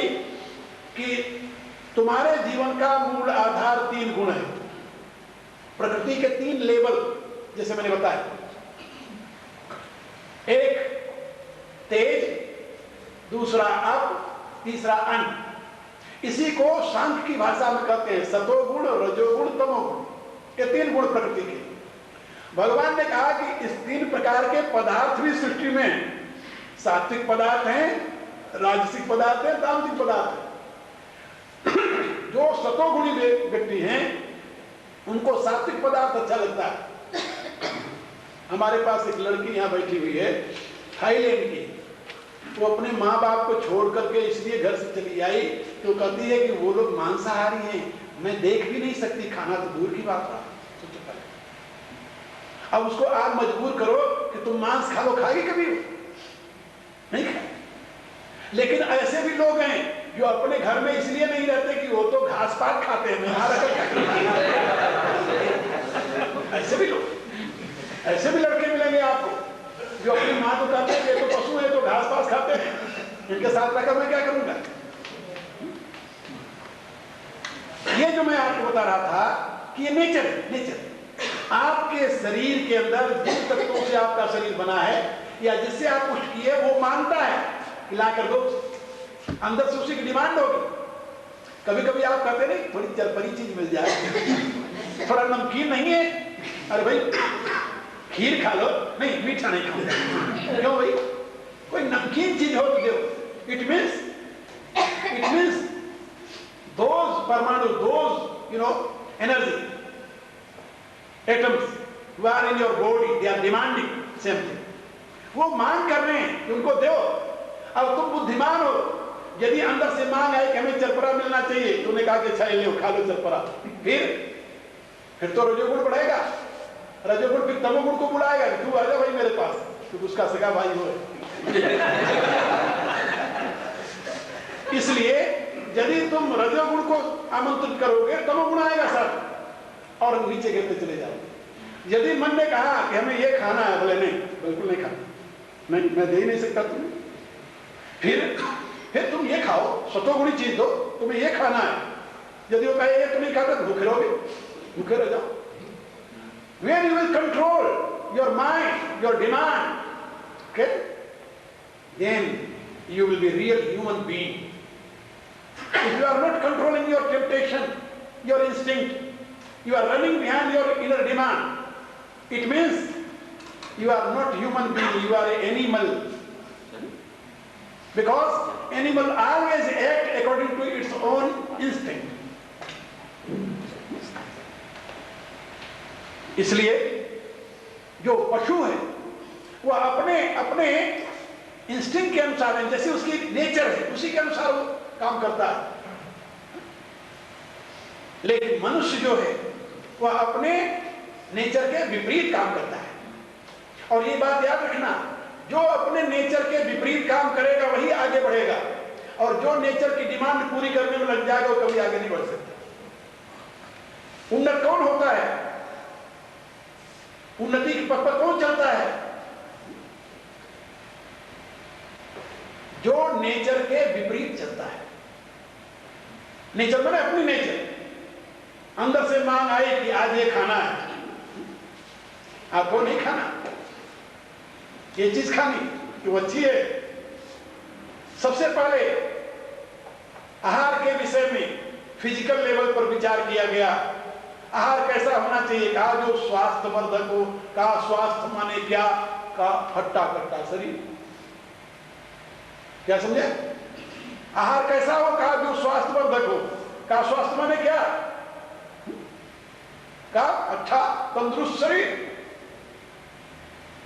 कि तुम्हारे जीवन का मूल आधार 3 गुण है, प्रकृति के 3 लेवल, जैसे मैंने बताया। एक तेज, दूसरा अप, तीसरा अन्न। इसी को सांख्य की भाषा में कहते हैं सतोगुण, रजोगुण, तमोगुण। ये 3 गुण प्रकृति के। भगवान ने कहा कि इस 3 प्रकार के पदार्थ भी सृष्टि में सात्विक पदार्थ हैं, राजसिक पदार्थ हैं, तामसिक पदार्थ हैं। जो सतोगुणी व्यक्ति हैं उनको सात्विक पदार्थ अच्छा लगता है। हमारे पास एक लड़की यहाँ बैठी हुई है थाईलैंड की, वो अपने माँ बाप को छोड़ करके इसलिए घर से चली आई तो कहती है कि वो लोग मांसाहारी हैं, मैं देख भी नहीं सकती, खाना तो दूर की बात है। अब उसको आप मजबूर करो कि तुम मांस खा लो, खाएगी कभी? नहीं खाए। लेकिन ऐसे भी लोग हैं जो अपने घर में इसलिए नहीं रहते कि वो तो घास पात खाते हैं, ऐसे भी लोग, ऐसे भी लड़के मिलेंगे आपको जो अपनी माँ को कहते हैं ये तो पशु है, तो घास पास खाते हैं, इनके साथ रहकर मैं क्या करूंगा। ये जो मैं आपको बता रहा था कि ये नेचर आपके शरीर के अंदर जिन तत्वों से आपका शरीर बना है या जिससे आप पुष्ट किए वो मांगता है कि ला कर दो, अंदर से उसी की डिमांड होगी। कभी कभी आप कहते नहीं थोड़ी चरपरी चीज मिल जाए, थोड़ा नमकीन नहीं है, अरे भाई खीर खा लो, नहीं मीठा नहीं खाओ, क्यों भाई? कोई नमकीन चीज हो तो दो। इट मीन्स दोज परमाणु, those energy atoms who are in your body, they are demanding same thing. वो मांग कर रहे हैं, उनको दो। अब तुम बुद्धिमान हो, यदि अंदर से मांग है कि हमें चरपरा मिलना चाहिए, तुमने कहा कि अच्छा ले खा लो चरपरा, फिर तो रजोगुण बढ़ेगा, रजोगुण फिर तमोगुण को बुलाएगा, तू आ जा भाई मेरे पास, तू उसका सगा भाई हो। इसलिए यदि तुम रजोगुण को आमंत्रित करोगे तमोगुण आएगा सर, और नीचे गिरते चले जाओ। यदि मन ने कहा कि हमें ये खाना है, बोले नहीं बिल्कुल नहीं खाना, मैं दे ही नहीं सकता तुम्हें, फिर तुम ये खाओ, सतोगुणी चीज दो, तुम्हें ये खाना है। यदि वो कहे ये तुम नहीं खाता तो भूखे रहोगे, भूखे रह जाओ। When you will control your mind, your demand, okay, then you will be real human being. If you are not controlling your temptation, your instinct, you are running behind your inner demand, it means you are not human being, you are an animal. Because animal always act according to its own instinct. इसलिए जो पशु है वो अपने instinct के अनुसार है, जैसे उसकी नेचर है उसी के अनुसार वो काम करता है। लेकिन मनुष्य जो है वह अपने नेचर के विपरीत काम करता है। और ये बात याद रखना, जो अपने नेचर के विपरीत काम करेगा वही आगे बढ़ेगा, और जो नेचर की डिमांड पूरी करने में लग जाएगा वो कभी आगे नहीं बढ़ सकता। उन्नत कौन होता है? उन्नति के पथ पर कौन चलता है? जो नेचर के विपरीत चलता है। नेचर मैंने अपनी नेचर, अंदर से मांग आई कि आज ये खाना है, आपको नहीं खाना, ये चीज खानी जो अच्छी है। सबसे पहले आहार के विषय में फिजिकल लेवल पर विचार किया गया। आहार कैसा होना चाहिए? कहा जो स्वास्थ्यवर्धक हो। कहा स्वास्थ्य माने क्या? कहा हट्टा कट्टा शरीर। क्या समझे? आहार कैसा हो? कहा जो स्वास्थ्यवर्धक हो। कहा स्वास्थ्य माने क्या? कहा अच्छा तंदुरुस्त शरीर।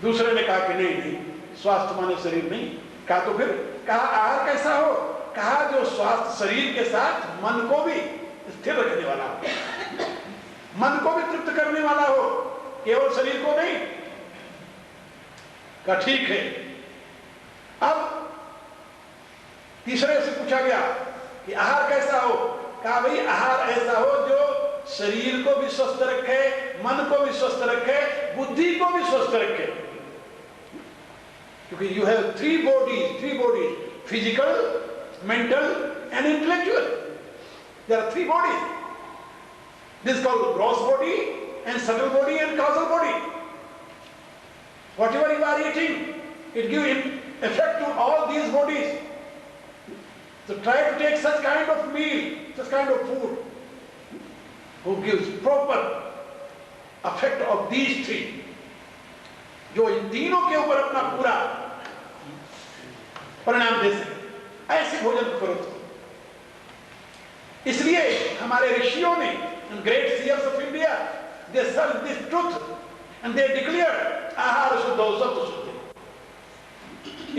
दूसरे ने कहा कि नहीं स्वास्थ्य माने शरीर नहीं। कहा तो फिर? कहा आहार कैसा हो? कहा जो स्वास्थ्य शरीर के साथ मन को भी स्थिर रखने वाला हो, मन को भी तृप्त करने वाला हो, केवल शरीर को नहीं। कहा ठीक है। अब तीसरे से पूछा गया कि आहार कैसा हो? कहा भाई आहार ऐसा हो जो शरीर को भी स्वस्थ रखे, मन को भी स्वस्थ रखे, बुद्धि को भी स्वस्थ रखे। क्योंकि you have three bodies, physical, mental and intellectual. There are three bodies. This is called gross body and subtle body and causal body. Whatever you are eating, it gives effect to all these bodies. So try to take such kind of meal, such kind of food, who gives proper effect of these three. जो इन तीनों के ऊपर अपना पूरा परिणाम दे सके, ऐसे भोजन करो। इसलिए हमारे ऋषियों ने, great seers of India, they search this truth and they declare आहार शुद्धो सत्व शुद्धि।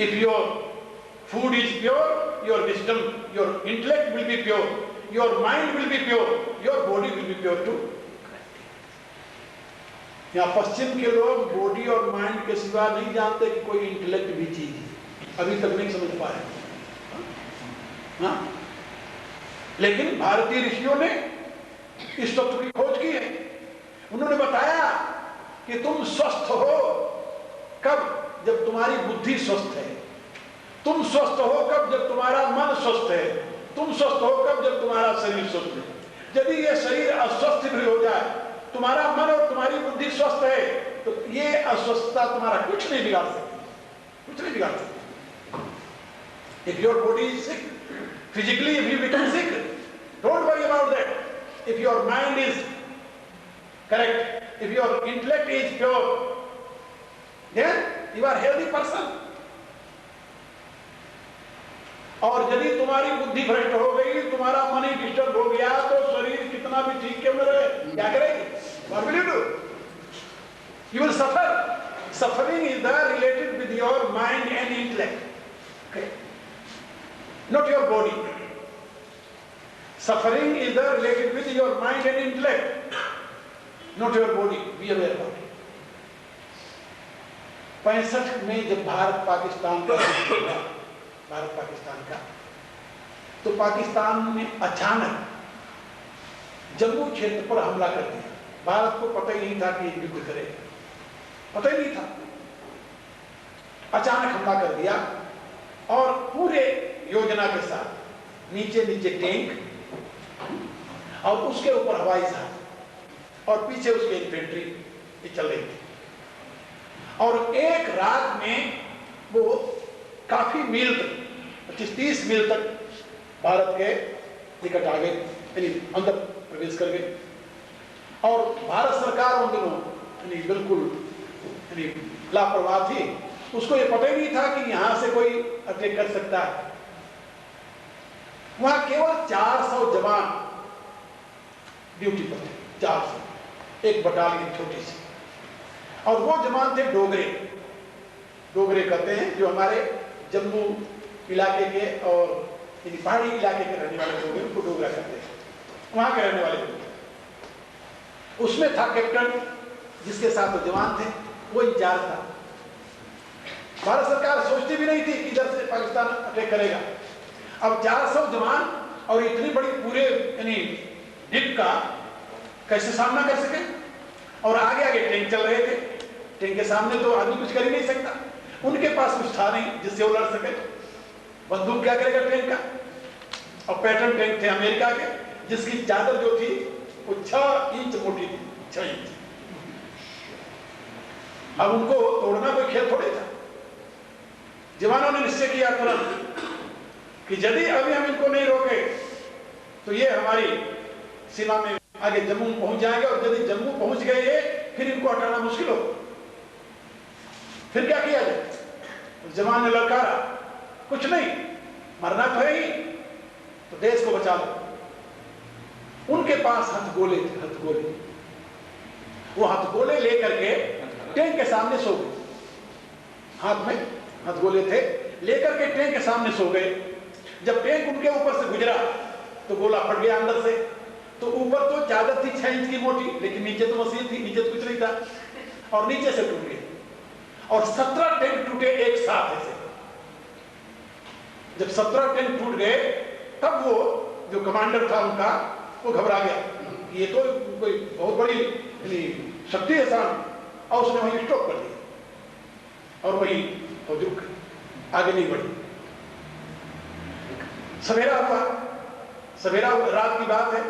If your food is pure, your wisdom, your intellect will be pure, your mind will be pure, your body will be pure too. यहाँ पश्चिम के लोग body और mind के सिवा नहीं जानते कि कोई इंटेलेक्ट भी चीज है, अभी तक नहीं समझ पाए। हाँ? लेकिन भारतीय ऋषियों ने इस तत्व की खोज की है। उन्होंने बताया कि तुम स्वस्थ हो कब, जब तुम्हारी बुद्धि स्वस्थ है। तुम स्वस्थ हो कब, जब तुम्हारा मन स्वस्थ है। तुम स्वस्थ हो कब, जब तुम्हारा शरीर स्वस्थ है। यदि ये शरीर अस्वस्थ भी हो जाए, तुम्हारा मन और तुम्हारी बुद्धि स्वस्थ है, तो ये अस्वस्थता तुम्हारा कुछ नहीं बिगाड़ सकती, कुछ नहीं बिगाड़ सकती। If your body is sick, physically if you become sick, don't worry about that. If your mind is correct, if your intellect is pure, then you are healthy person. और यदि तुम्हारी बुद्धि भ्रष्ट हो गई, तुम्हारा मन ही डिस्टर्ब हो गया, तो शरीर कितना भी ठीक क्यों न रहे, क्या करेगी? What will you do? You will suffer. Suffering is there related with your mind and intellect. Okay? Not your body. Suffering is there related with your mind and intellect, not your body. Be aware about it. 65 में जब भारत पाकिस्तान का भारत पाकिस्तान का, तो पाकिस्तान ने अचानक जम्मू क्षेत्र पर हमला कर दिया। भारत को पता ही नहीं था कि युद्ध करेगा, पता ही नहीं था। अचानक हमला कर दिया और पूरे योजना के साथ नीचे नीचे टैंक और उसके ऊपर हवाई जहाज और पीछे उसके इन्फेंट्री चल रही थी। और एक रात में वो काफी मील तक, 25-30 मील तक भारत के निकट आ गए, यानी अंदर प्रवेश कर गए। और भारत सरकार उन दिनों बिल्कुल लापरवाह थी, उसको ये पता ही नहीं था कि यहां से कोई अटैक कर सकता है। वहां केवल 400 जवान ड्यूटी पर थे, 400, एक बटालियन छोटी सी। और वो जवान थे डोगरे। डोगरे कहते हैं जो हमारे जम्मू इलाके के और पहाड़ी इलाके के रहने वाले लोग हैं, उनको डोगरा कहते हैं, वहां के रहने वाले लोग। उसमें था कैप्टन, जिसके साथ वो जवान थे, वो इंचार्ज था। भारत सरकार सोचती भी नहीं थी कि इधर से पाकिस्तान अटैक करेगा। अब 400 जवान और इतनी बड़ी पूरे यानी डिप का कैसे सामना कर सके? और आगे आगे टैंक चल रहे थे, टैंक के सामने तो आदमी कुछ कर ही नहीं सकता। उनके पास कुछ था नहीं जिससे वो लड़ सके। बंदूक क्या करेगा टैंक का? और पैटर्न टैंक थे अमेरिका के, जिसकी चादर जो थी वो 6 इंच मोटी थी, 6 इंच। अब उनको तोड़ना कोई खेल थोड़े था। जवानों ने निश्चय किया तुरंत कि यदि अभी हम इनको नहीं रोके तो ये हमारी सीमा में आगे जम्मू पहुंच जाएंगे, और यदि जम्मू पहुंच गए ये, फिर इनको हटाना मुश्किल हो। फिर क्या किया जाए? जवान ने ललकारा, कुछ नहीं, मरना तो है ही, तो देश को बचा लो। उनके पास हथगोले थे, हथगोले। वो हथगोले लेकर के टैंक के सामने सो गए। हाथ में हथगोले थे, लेकर के टैंक के सामने सो गए। जब टैंक उनके ऊपर से गुजरा तो गोला फट गया अंदर से। तो ऊपर तो चादर थी 6 इंच की मोटी, लेकिन नीचे तो मशीन थी, नीचे तो कुछ नहीं था, और नीचे से टूट गए। और 17 टैंक टूटे एक साथ ऐसे। जब 17 टैंक टूट गए, तब वो जो कमांडर था उनका, वो घबरा गया, ये तो कोई बहुत बड़ी शक्ति है सामने, और उसने वहीं स्टॉप कर दिया और वहीं फौज रुक गई, आगे नहीं बढ़ी। सवेरा हुआ, रात की बात है,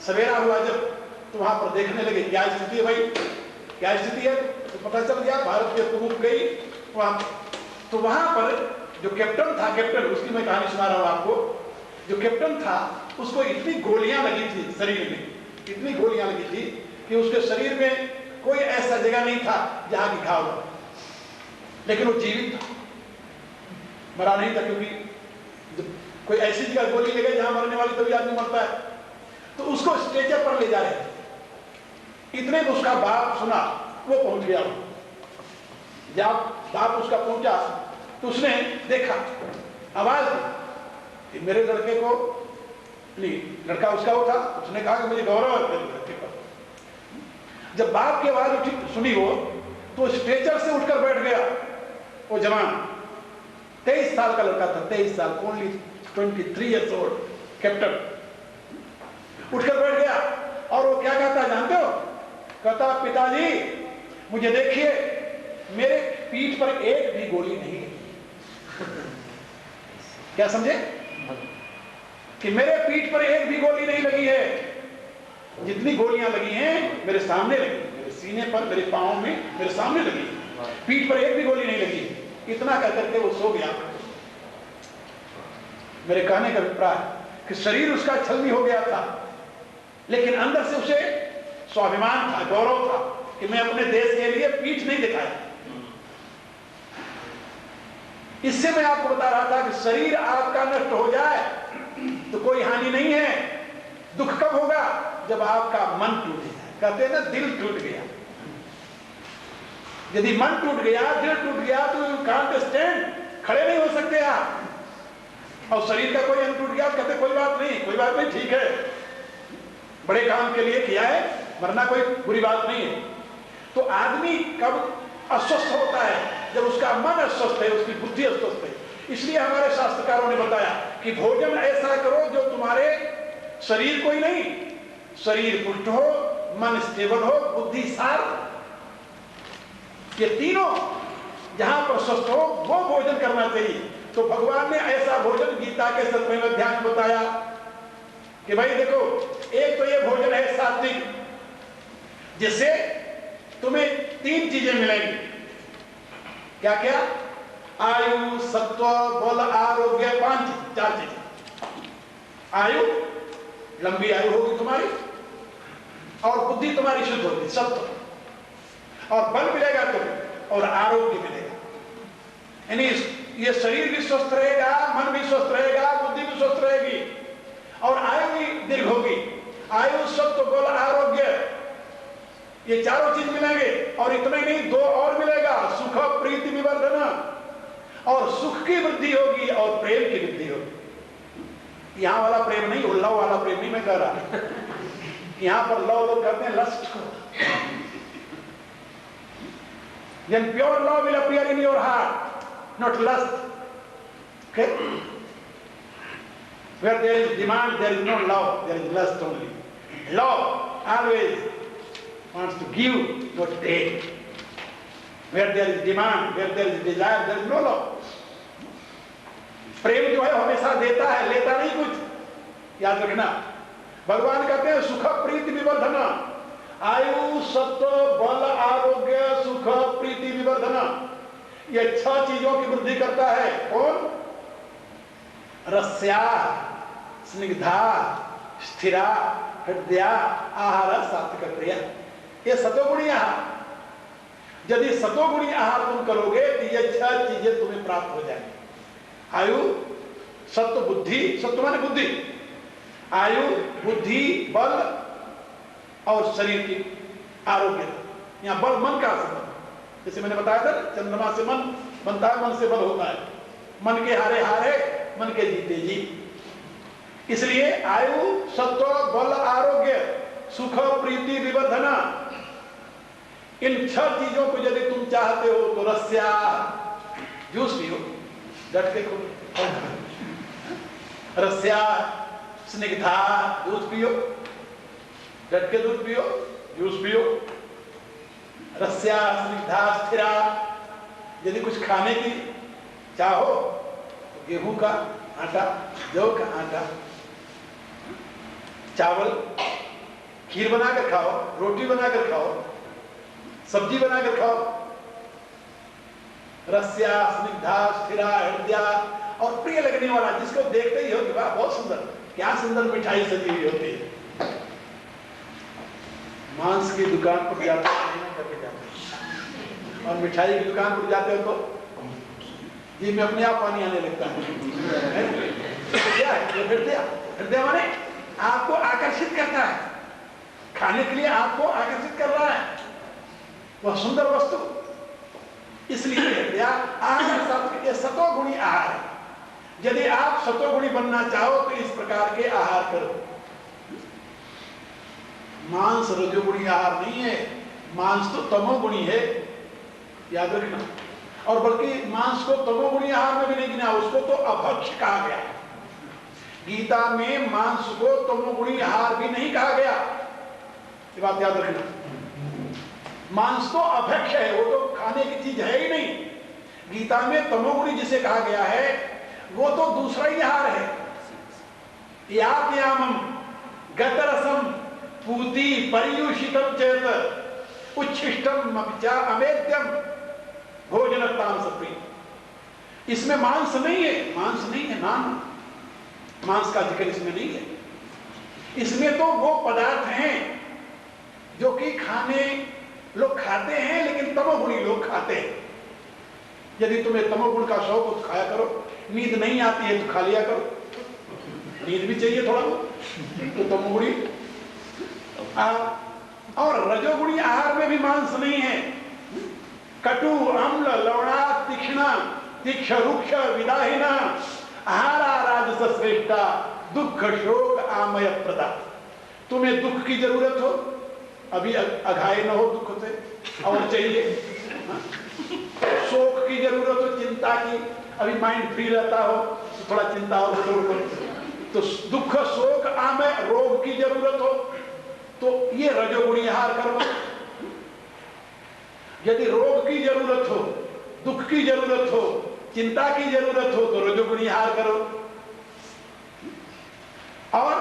सवेरा हुआ जब, तो वहां पर देखने लगे क्या स्थिति है भाई, क्या स्थिति है, तो पता चल गया भारत की प्रमुख गई वहां। तो वहां पर जो कैप्टन था, कैप्टन, उसकी मैं कहानी सुना रहा हूं आपको। जो कैप्टन था उसको इतनी गोलियां लगी थी शरीर में, इतनी गोलियां लगी थी कि उसके शरीर में कोई ऐसा जगह नहीं था जहां की घाव हो, लेकिन वो जीवित था, मरा नहीं था, क्योंकि कोई ऐसी जगह गोली लगे जहां मरने वाली तभी आदमी मरता है। तो उसको स्ट्रेचर पर ले जा रहे थे, इतने में उसका बाप सुना, वो पहुंच गया। जब बाप उसका पहुंचा तो उसने देखा, आवाज दी कि मेरे लड़के को, नहीं लड़का उसका वो था, उसने कहा कि मुझे गौरव है तेरे लड़के पर। जब बाप की आवाज उठी सुनी वो, तो स्ट्रेचर से उठकर बैठ गया वो जवान, 23 साल का लड़का था, 23 साल, ओनली 23 years old, कैप्टन उठकर बैठ गया। और वो क्या कहता जानते हो, कहता पिताजी मुझे देखिए, मेरे पीठ पर एक भी गोली नहीं लगी। क्या समझे, कि मेरे पीठ पर एक भी गोली नहीं लगी है, जितनी गोलियां लगी हैं मेरे सामने लगी, मेरे सीने पर, मेरे पांव में, मेरे सामने लगी, पीठ पर एक भी गोली नहीं लगी। इतना कह करके वो सो गया। मेरे कहने का अभिप्राय कि शरीर उसका छलनी हो गया था, लेकिन अंदर से उसे स्वाभिमान था, गौरव था कि मैं अपने देश के लिए पीठ नहीं दिखाया। इससे मैं आपको बता रहा था कि शरीर आपका नष्ट हो जाए तो कोई हानि नहीं है, दुख कब होगा, जब आपका मन टूट जाए। कहते हैं ना, दिल टूट गया, यदि मन टूट गया, दिल टूट गया, तो यू कांट स्टैंड, खड़े नहीं हो सकते आप। और शरीर का कोई अंग टूट गया, कहते कोई बात नहीं, कोई बात नहीं, ठीक है, बड़े काम के लिए किया है, मरना कोई बुरी बात नहीं है। तो आदमी कब अस्वस्थ होता है, जब उसका मन अस्वस्थ है, उसकी बुद्धि अस्वस्थ है। इसलिए हमारे शास्त्रकारों ने बताया कि भोजन ऐसा करो जो तुम्हारे शरीर को ही नहीं, शरीर पुष्ट हो, मन स्टेबल हो, बुद्धि शार्प, ये तीनों जहां पर स्वस्थ हो वो भोजन करना चाहिए। तो भगवान ने ऐसा भोजन गीता के 7वें अध्याय में बताया कि भाई देखो, एक तो ये भोजन है सात्विक, जिससे तुम्हें 3 चीजें मिलेंगी। क्या क्या? आयु, सत्व, बल, आरोग्य, 4 चीजें। आयु, लंबी आयु होगी तुम्हारी, और बुद्धि तुम्हारी शुद्ध होगी, सत्व, और बल मिलेगा तुम्हें, और आरोग्य मिलेगा। यानी ये शरीर भी स्वस्थ रहेगा, मन भी स्वस्थ रहेगा, बुद्धि भी स्वस्थ रहेगी, और आयु भी दीर्घ होगी। आयु, सत्व, बल, आरोग्य, ये 4 चीज मिलेंगे। और इतना ही नहीं, 2 और मिलेगा, सुख, प्रीति, विवर्धन, और सुख की वृद्धि होगी और प्रेम की वृद्धि होगी। यहां वाला प्रेम नहीं, लव वाला प्रेम नहीं मैं कह रहा। यहां पर लव लोग कहते हैं लस्ट को। Then pure love will appear in your heart, not lust. Okay? Where there is demand, there is no love, there is lust only. Love always wants to give, not take. Where there is demand, where there is desire, there is no love. प्रेम जो है हमेशा देता है, लेता नहीं कुछ, याद रखना। भगवान कहते हैं सुख, प्रीति, विवर्धन, आयु, सत्व, बल, आरोग्य, सुख, प्रीति, विवर्धन, ये 6 चीजों की वृद्धि करता है। कौन? रस्या, स्निग्धा, स्थिरा, हृदया, आहार, सात्विक क्रिया, ये सतोगुणी आहार। यदि सतोगुणी आहार तुम करोगे तो ये 6 चीजें तुम्हें प्राप्त हो जाएंगी। आयु, सत्व, बुद्धि, सत्व माने बुद्धि, आयु, बुद्धि, बल और शरीर की आरोग्य। यहां बल मन का संबंध, जैसे मैंने बताया था, चंद्रमा से मन बनता है, मन से बल होता है। मन के हारे हारे, मन के जीते जीत। इसलिए आयु, सत्व, बल, आरोग्य, सुख, प्रीति, विवर्धन, इन 6 चीजों को यदि तुम चाहते हो तो रस्या, जूस पियो, डट के खूब, रस्या स्निग्धा, दूध पियो, डट के दूध पियो, जूस पियो। रस्या स्निग्धा स्थिरा, यदि कुछ खाने की चाहो तो गेहूं का आटा, जौ का आटा, चावल, खीर बनाकर खाओ, रोटी बनाकर खाओ, सब्जी बनाकर खाओ। रस्या स्निग्धा स्थिरा हृदया, और प्रिय लगने वाला, जिसको देखते ही हो कि वाह बहुत सुंदर, क्या सुंदर मिठाई सजी हुई होती है। मांस की दुकान पर जाते हैं और मिठाई की दुकान पर जाते हो तो जी में अपने आप पानी आने लगता है। तो क्या है हृदय? हृदय माने आपको आकर्षित करता है, खाने के लिए आपको आकर्षित कर रहा है वह सुंदर वस्तु। इसलिए हृदय आहार ये सतोगुणी आहार है। यदि आप सतोगुणी बनना चाहो तो इस प्रकार के आहार करो। मांस रजोगुणी आहार नहीं है, मांस तो तमोगुणी है, याद रखना। और बल्कि मांस को तमोगुणी आहार में भी नहीं गिना, उसको तो अभक्ष्य कहा गया। गीता में मांस को तमोगुणी आहार भी नहीं कहा गया, ये बात याद रखना। मांस तो अभक्ष्य है, वो तो खाने की चीज है ही नहीं। गीता में तमोगुणी जिसे कहा गया है वो तो दूसरा ही आहार है। यात्यामम गतरसम पूति पर्युषितम चेत उच्छिष्टम अपचा अमेद्यम भोजनताम सप्री। इसमें मांस नहीं है, मांस नहीं है, नाम मांस का जिक्र इसमें नहीं है। इसमें तो वो पदार्थ हैं जो कि खाने लोग खाते हैं, लेकिन तमोगुणी लोग खाते हैं। यदि तुम्हें तमोगुण का शौक हो तो खाया करो, नींद नहीं आती है तो खा लिया करो, नींद भी चाहिए थोड़ा बहुत, तो तमोगुणी। और रजोगुणी आहार में भी मांस नहीं है। कटु अम्ल लवणा तीक्ष्ण तीक्ष रुक्ष विदाहिना आहारा राजस श्रेष्ठा दुख शोक आमय प्रदा। तुम्हें दुख की जरूरत हो, अभी अघाये न हो दुख से और चाहिए, शोक की जरूरत हो, चिंता की, अभी माइंड फ्री रहता हो तो थोड़ा चिंता हो तो दुख शोक आमय रोग की जरूरत हो तो ये रजोगुणी आहार करो। यदि रोग की जरूरत हो, दुख की जरूरत हो, चिंता की जरूरत हो तो रजोगुणी आहार करो। और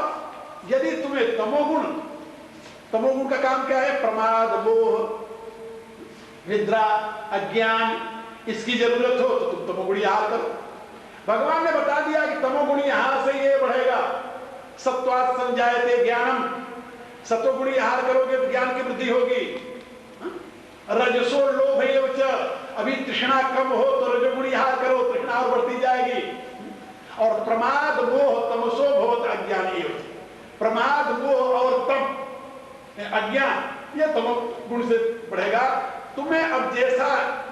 यदि तुम्हें तमोगुण का काम क्या है? प्रमाद, मोह, निद्रा, अज्ञान, इसकी जरूरत हो तो तुम तमोगुणी आहार करो। भगवान ने बता दिया कि तमोगुणी आहार से ये बढ़ेगा, सत्वात् संजायते ज्ञानम। सतोगुणी आहार करोगे तो ज्ञान की वृद्धि होगी। रजसो लोभ एवच, अभी तृष्णा कम हो तो रजोगुणी आहार करो, तृष्णा और बढ़ती जाएगी। और प्रमाद मोह तमसो भवत अज्ञान एवच। प्रमाद मोह और तम अज्ञान यह तमोगुण से बढ़ेगा। तुम्हें अब जैसा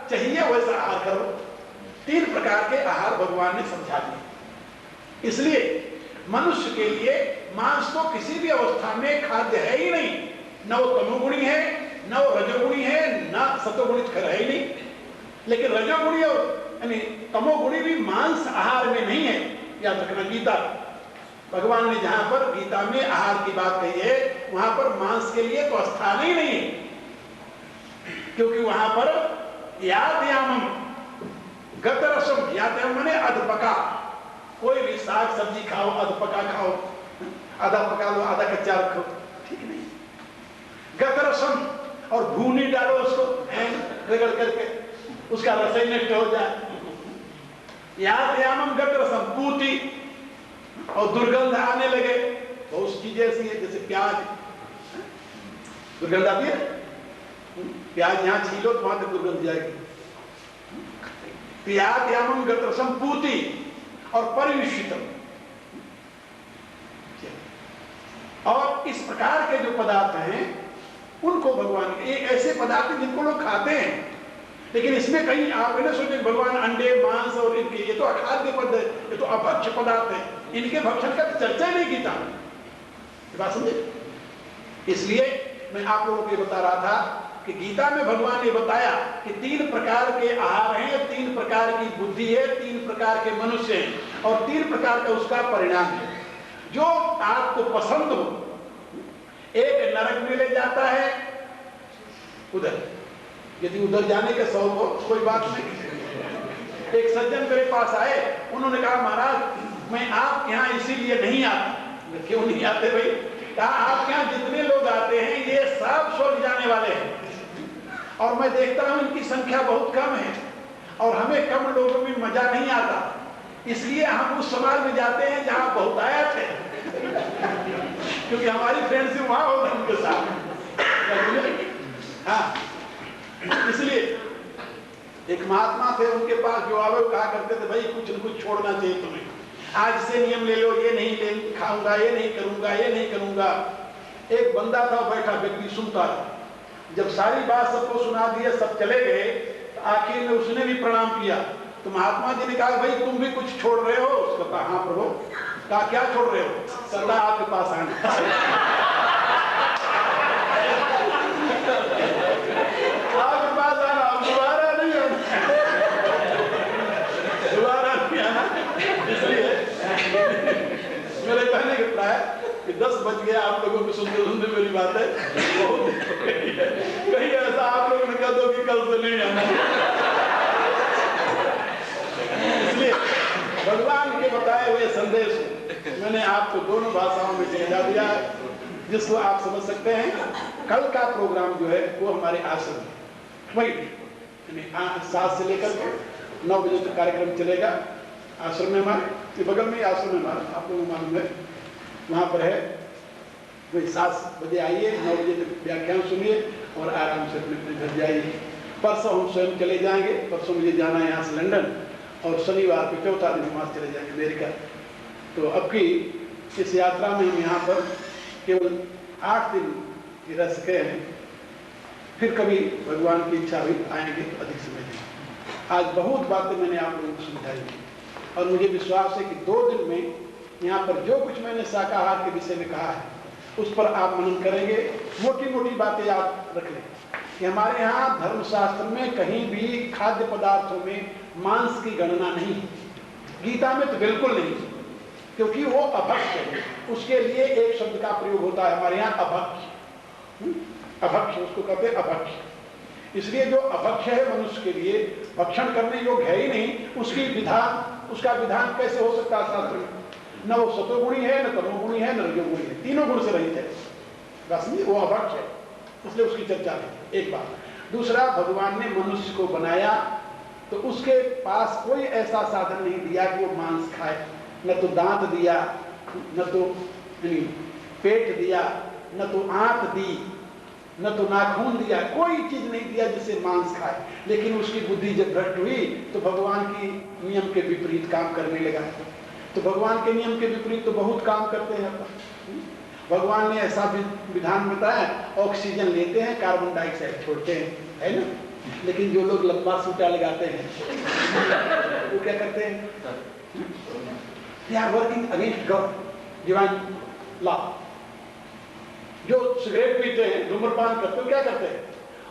चाहिए वैसा आहार करो। 3 प्रकार के आहार भगवान ने समझा दिए। इसलिए मनुष्य के लिए मांस तो किसी भी अवस्था में खाद्य है ही नहीं। न वो तमोगुणी है, न वो रजोगुणी है, न सतोगुणी है ही नहीं। लेकिन रजोगुणी और यानी तमोगुणी भी मांस आहार में नहीं है, याद रखना। गीता भगवान ने जहां पर गीता में आहार की बात कही है वहां पर मांस के लिए तो स्थान ही नहीं है, क्योंकि वहां पर यातयामम गतरसम, यातयाम माने अधपका। कोई भी साग सब्जी खाओ, अधपका खाओ, आधा पका लो आधा कच्चा रखो, ठीक नहीं। गतरसम, और भूनी डालो उसको रगड़ करके, उसका रस ही नष्ट हो जाए। यातयामम गतरसम पूति, और दुर्गंध आने लगे तो उस चीज ऐसी है जैसे प्याज, दुर्गंध आती है, प्याज यहां छीलो तो वहां तक दुर्गंध जाएगी। यातयामम गतरसम पूति और परिविशितम। और इस प्रकार के जो पदार्थ हैं उनको भगवान, एक ऐसे पदार्थ जिनको लोग खाते हैं, लेकिन इसमें कहीं आप न सोचे भगवान अंडे मांस और इनके, ये तो अखाद्य पदार्थ, ये तो अभक्ष्य पदार्थ है, इनके भक्षण का चर्चा ही नहीं की था। बात समझे? इसलिए मैं आप लोगों को बता रहा था कि गीता में भगवान ने बताया कि 3 प्रकार के आहार हैं, 3 प्रकार की बुद्धि है, 3 प्रकार के मनुष्य हैं और 3 प्रकार का उसका परिणाम है। जो आपको पसंद हो। एक नरक में ले जाता है उधर, यदि उधर जाने का शौक हो कोई बात नहीं। एक सज्जन मेरे पास आए, उन्होंने कहा महाराज मैं आपके यहाँ इसीलिए नहीं आता। क्यों नहीं आते भाई? कहा आपके यहाँ जितने लोग आते हैं ये सब स्वर्ग जाने वाले हैं, और मैं देखता हूं इनकी संख्या बहुत कम है, और हमें कम लोगों में मजा नहीं आता, इसलिए हम उस समाज में जाते हैं जहां बहुत आयत है, क्योंकि हमारी फ्रेंडशिप वहां होगा उनके साथ। हाँ, इसलिए एक महात्मा थे, उनके पास जो आवे कहा करते थे भाई कुछ न कुछ छोड़ना चाहिए तुम्हें, आज से नियम ले लो, ये नहीं ले खाऊंगा, ये नहीं करूंगा, ये नहीं करूंगा। एक बंदा था बैठा व्यक्ति सुनता था, जब सारी बात सबको सुना दिया, सब चले गए, तो आखिर में उसने भी प्रणाम किया। तो महात्मा जी ने कहा भाई तुम भी कुछ छोड़ रहे हो? उसको कहा हाँ प्रभु। कहा क्या छोड़ रहे हो? सदा आपके पास आना। आपके पास आना, दोबारा नहीं आना, दोबारा नहीं आना। इसलिए मेरे कहने का प्राय कि 10 बज गया, आप लोगों को सुनते सुनते मेरी बात है बहुत कहीं ऐसा आप लोगों ने कह दो कि कल से नहीं आना। इसलिए भगवान के बताए हुए संदेश मैंने आपको दोनों भाषाओं में समझा दिया, जिसको आप समझ सकते हैं। कल का प्रोग्राम जो है वो हमारे आश्रम में वही 7 से लेकर 9 बजे तक कार्यक्रम चलेगा। आश्रम में हमारे बगल में आश्रम है हमारा, आप लोगों को मालूम है, वहाँ पर है। वही 7 बजे आइए, 9 बजे तक व्याख्यान सुनिए और आराम से अपने अपने घर जाइए। परसों हम स्वयं चले जाएंगे, परसों मुझे जाना है यहाँ से लंदन, और शनिवार को चौथा दिन वहाँ चले जाएंगे अमेरिका। तो अब की इस यात्रा में हम यहाँ पर केवल 8 दिन ही रह सके हैं, फिर कभी भगवान की इच्छा हुई आएंगे तो अधिक समय देंगे। आज बहुत बातें मैंने आप लोगों को समझाई, और मुझे विश्वास है कि 2 दिन में यहाँ पर जो कुछ मैंने शाकाहार के विषय में कहा है उस पर आप मनन करेंगे। मोटी मोटी बातें आप रख लें कि हमारे यहाँ धर्मशास्त्र में कहीं भी खाद्य पदार्थों में मांस की गणना नहीं है। गीता में तो बिल्कुल नहीं, क्योंकि वो अभक्ष्य है। उसके लिए एक शब्द का प्रयोग होता है हमारे यहाँ, अभक्ष्य। अभक्ष्य उसको कहते हैं, अभक्ष्य। इसलिए जो अभक्ष्य है मनुष्य के लिए भक्षण करने योग्य है ही नहीं, उसका विधान कैसे हो सकता है शास्त्र में? न वो सतोगुणी है, न तमोगुणी है, न रजोगुणी है, तीनों गुण से रहित है, बस वो अभक्ष्य है, इसलिए उसकी चर्चा नहीं। एक बात। दूसरा, भगवान ने मनुष्य को बनाया तो उसके पास कोई ऐसा साधन नहीं दिया कि वो मांस खाए। न तो दांत दिया, न तो पेट दिया, न तो आंत दी, न तो नाखून दिया, कोई चीज नहीं दिया जिससे मांस खाए। लेकिन उसकी बुद्धि जब भ्रष्ट हुई तो भगवान की नियम के विपरीत काम करने लगा। तो भगवान के नियम के विपरीत तो बहुत काम करते हैं। भगवान ने ऐसा विधान बताया, ऑक्सीजन लेते हैं, कार्बन डाइऑक्साइड छोड़ते हैं, है ना? लेकिन जो लोग लंबा सूटा लगाते हैं वो क्या करते हैं? They are working against God, divine law. जो सिगरेट पीते हैं, धूम्रपान करते हैं, क्या करते हैं?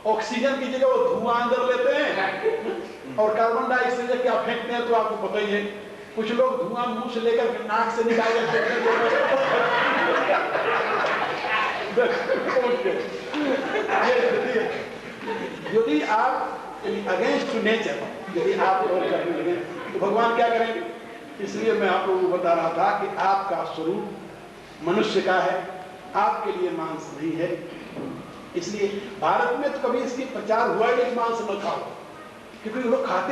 ऑक्सीजन की जगह वो धुआं अंदर लेते हैं और कार्बन डाइऑक्साइड क्या फेंकते हैं तो आपको पता ही है। कुछ लोग धुआं मुंह से लेकर नाक से निकाल यदि आप अगेंस्ट टू नेचर यदि आप करने लगे तो भगवान क्या करेंगे? इसलिए मैं आप लोगों को बता रहा था कि आपका स्वरूप मनुष्य का है, आपके लिए मांस नहीं है। इसलिए भारत में तो कभी इसकी प्रचार हुआ ही नहीं मांस न खाओ, क्योंकि लोग खाते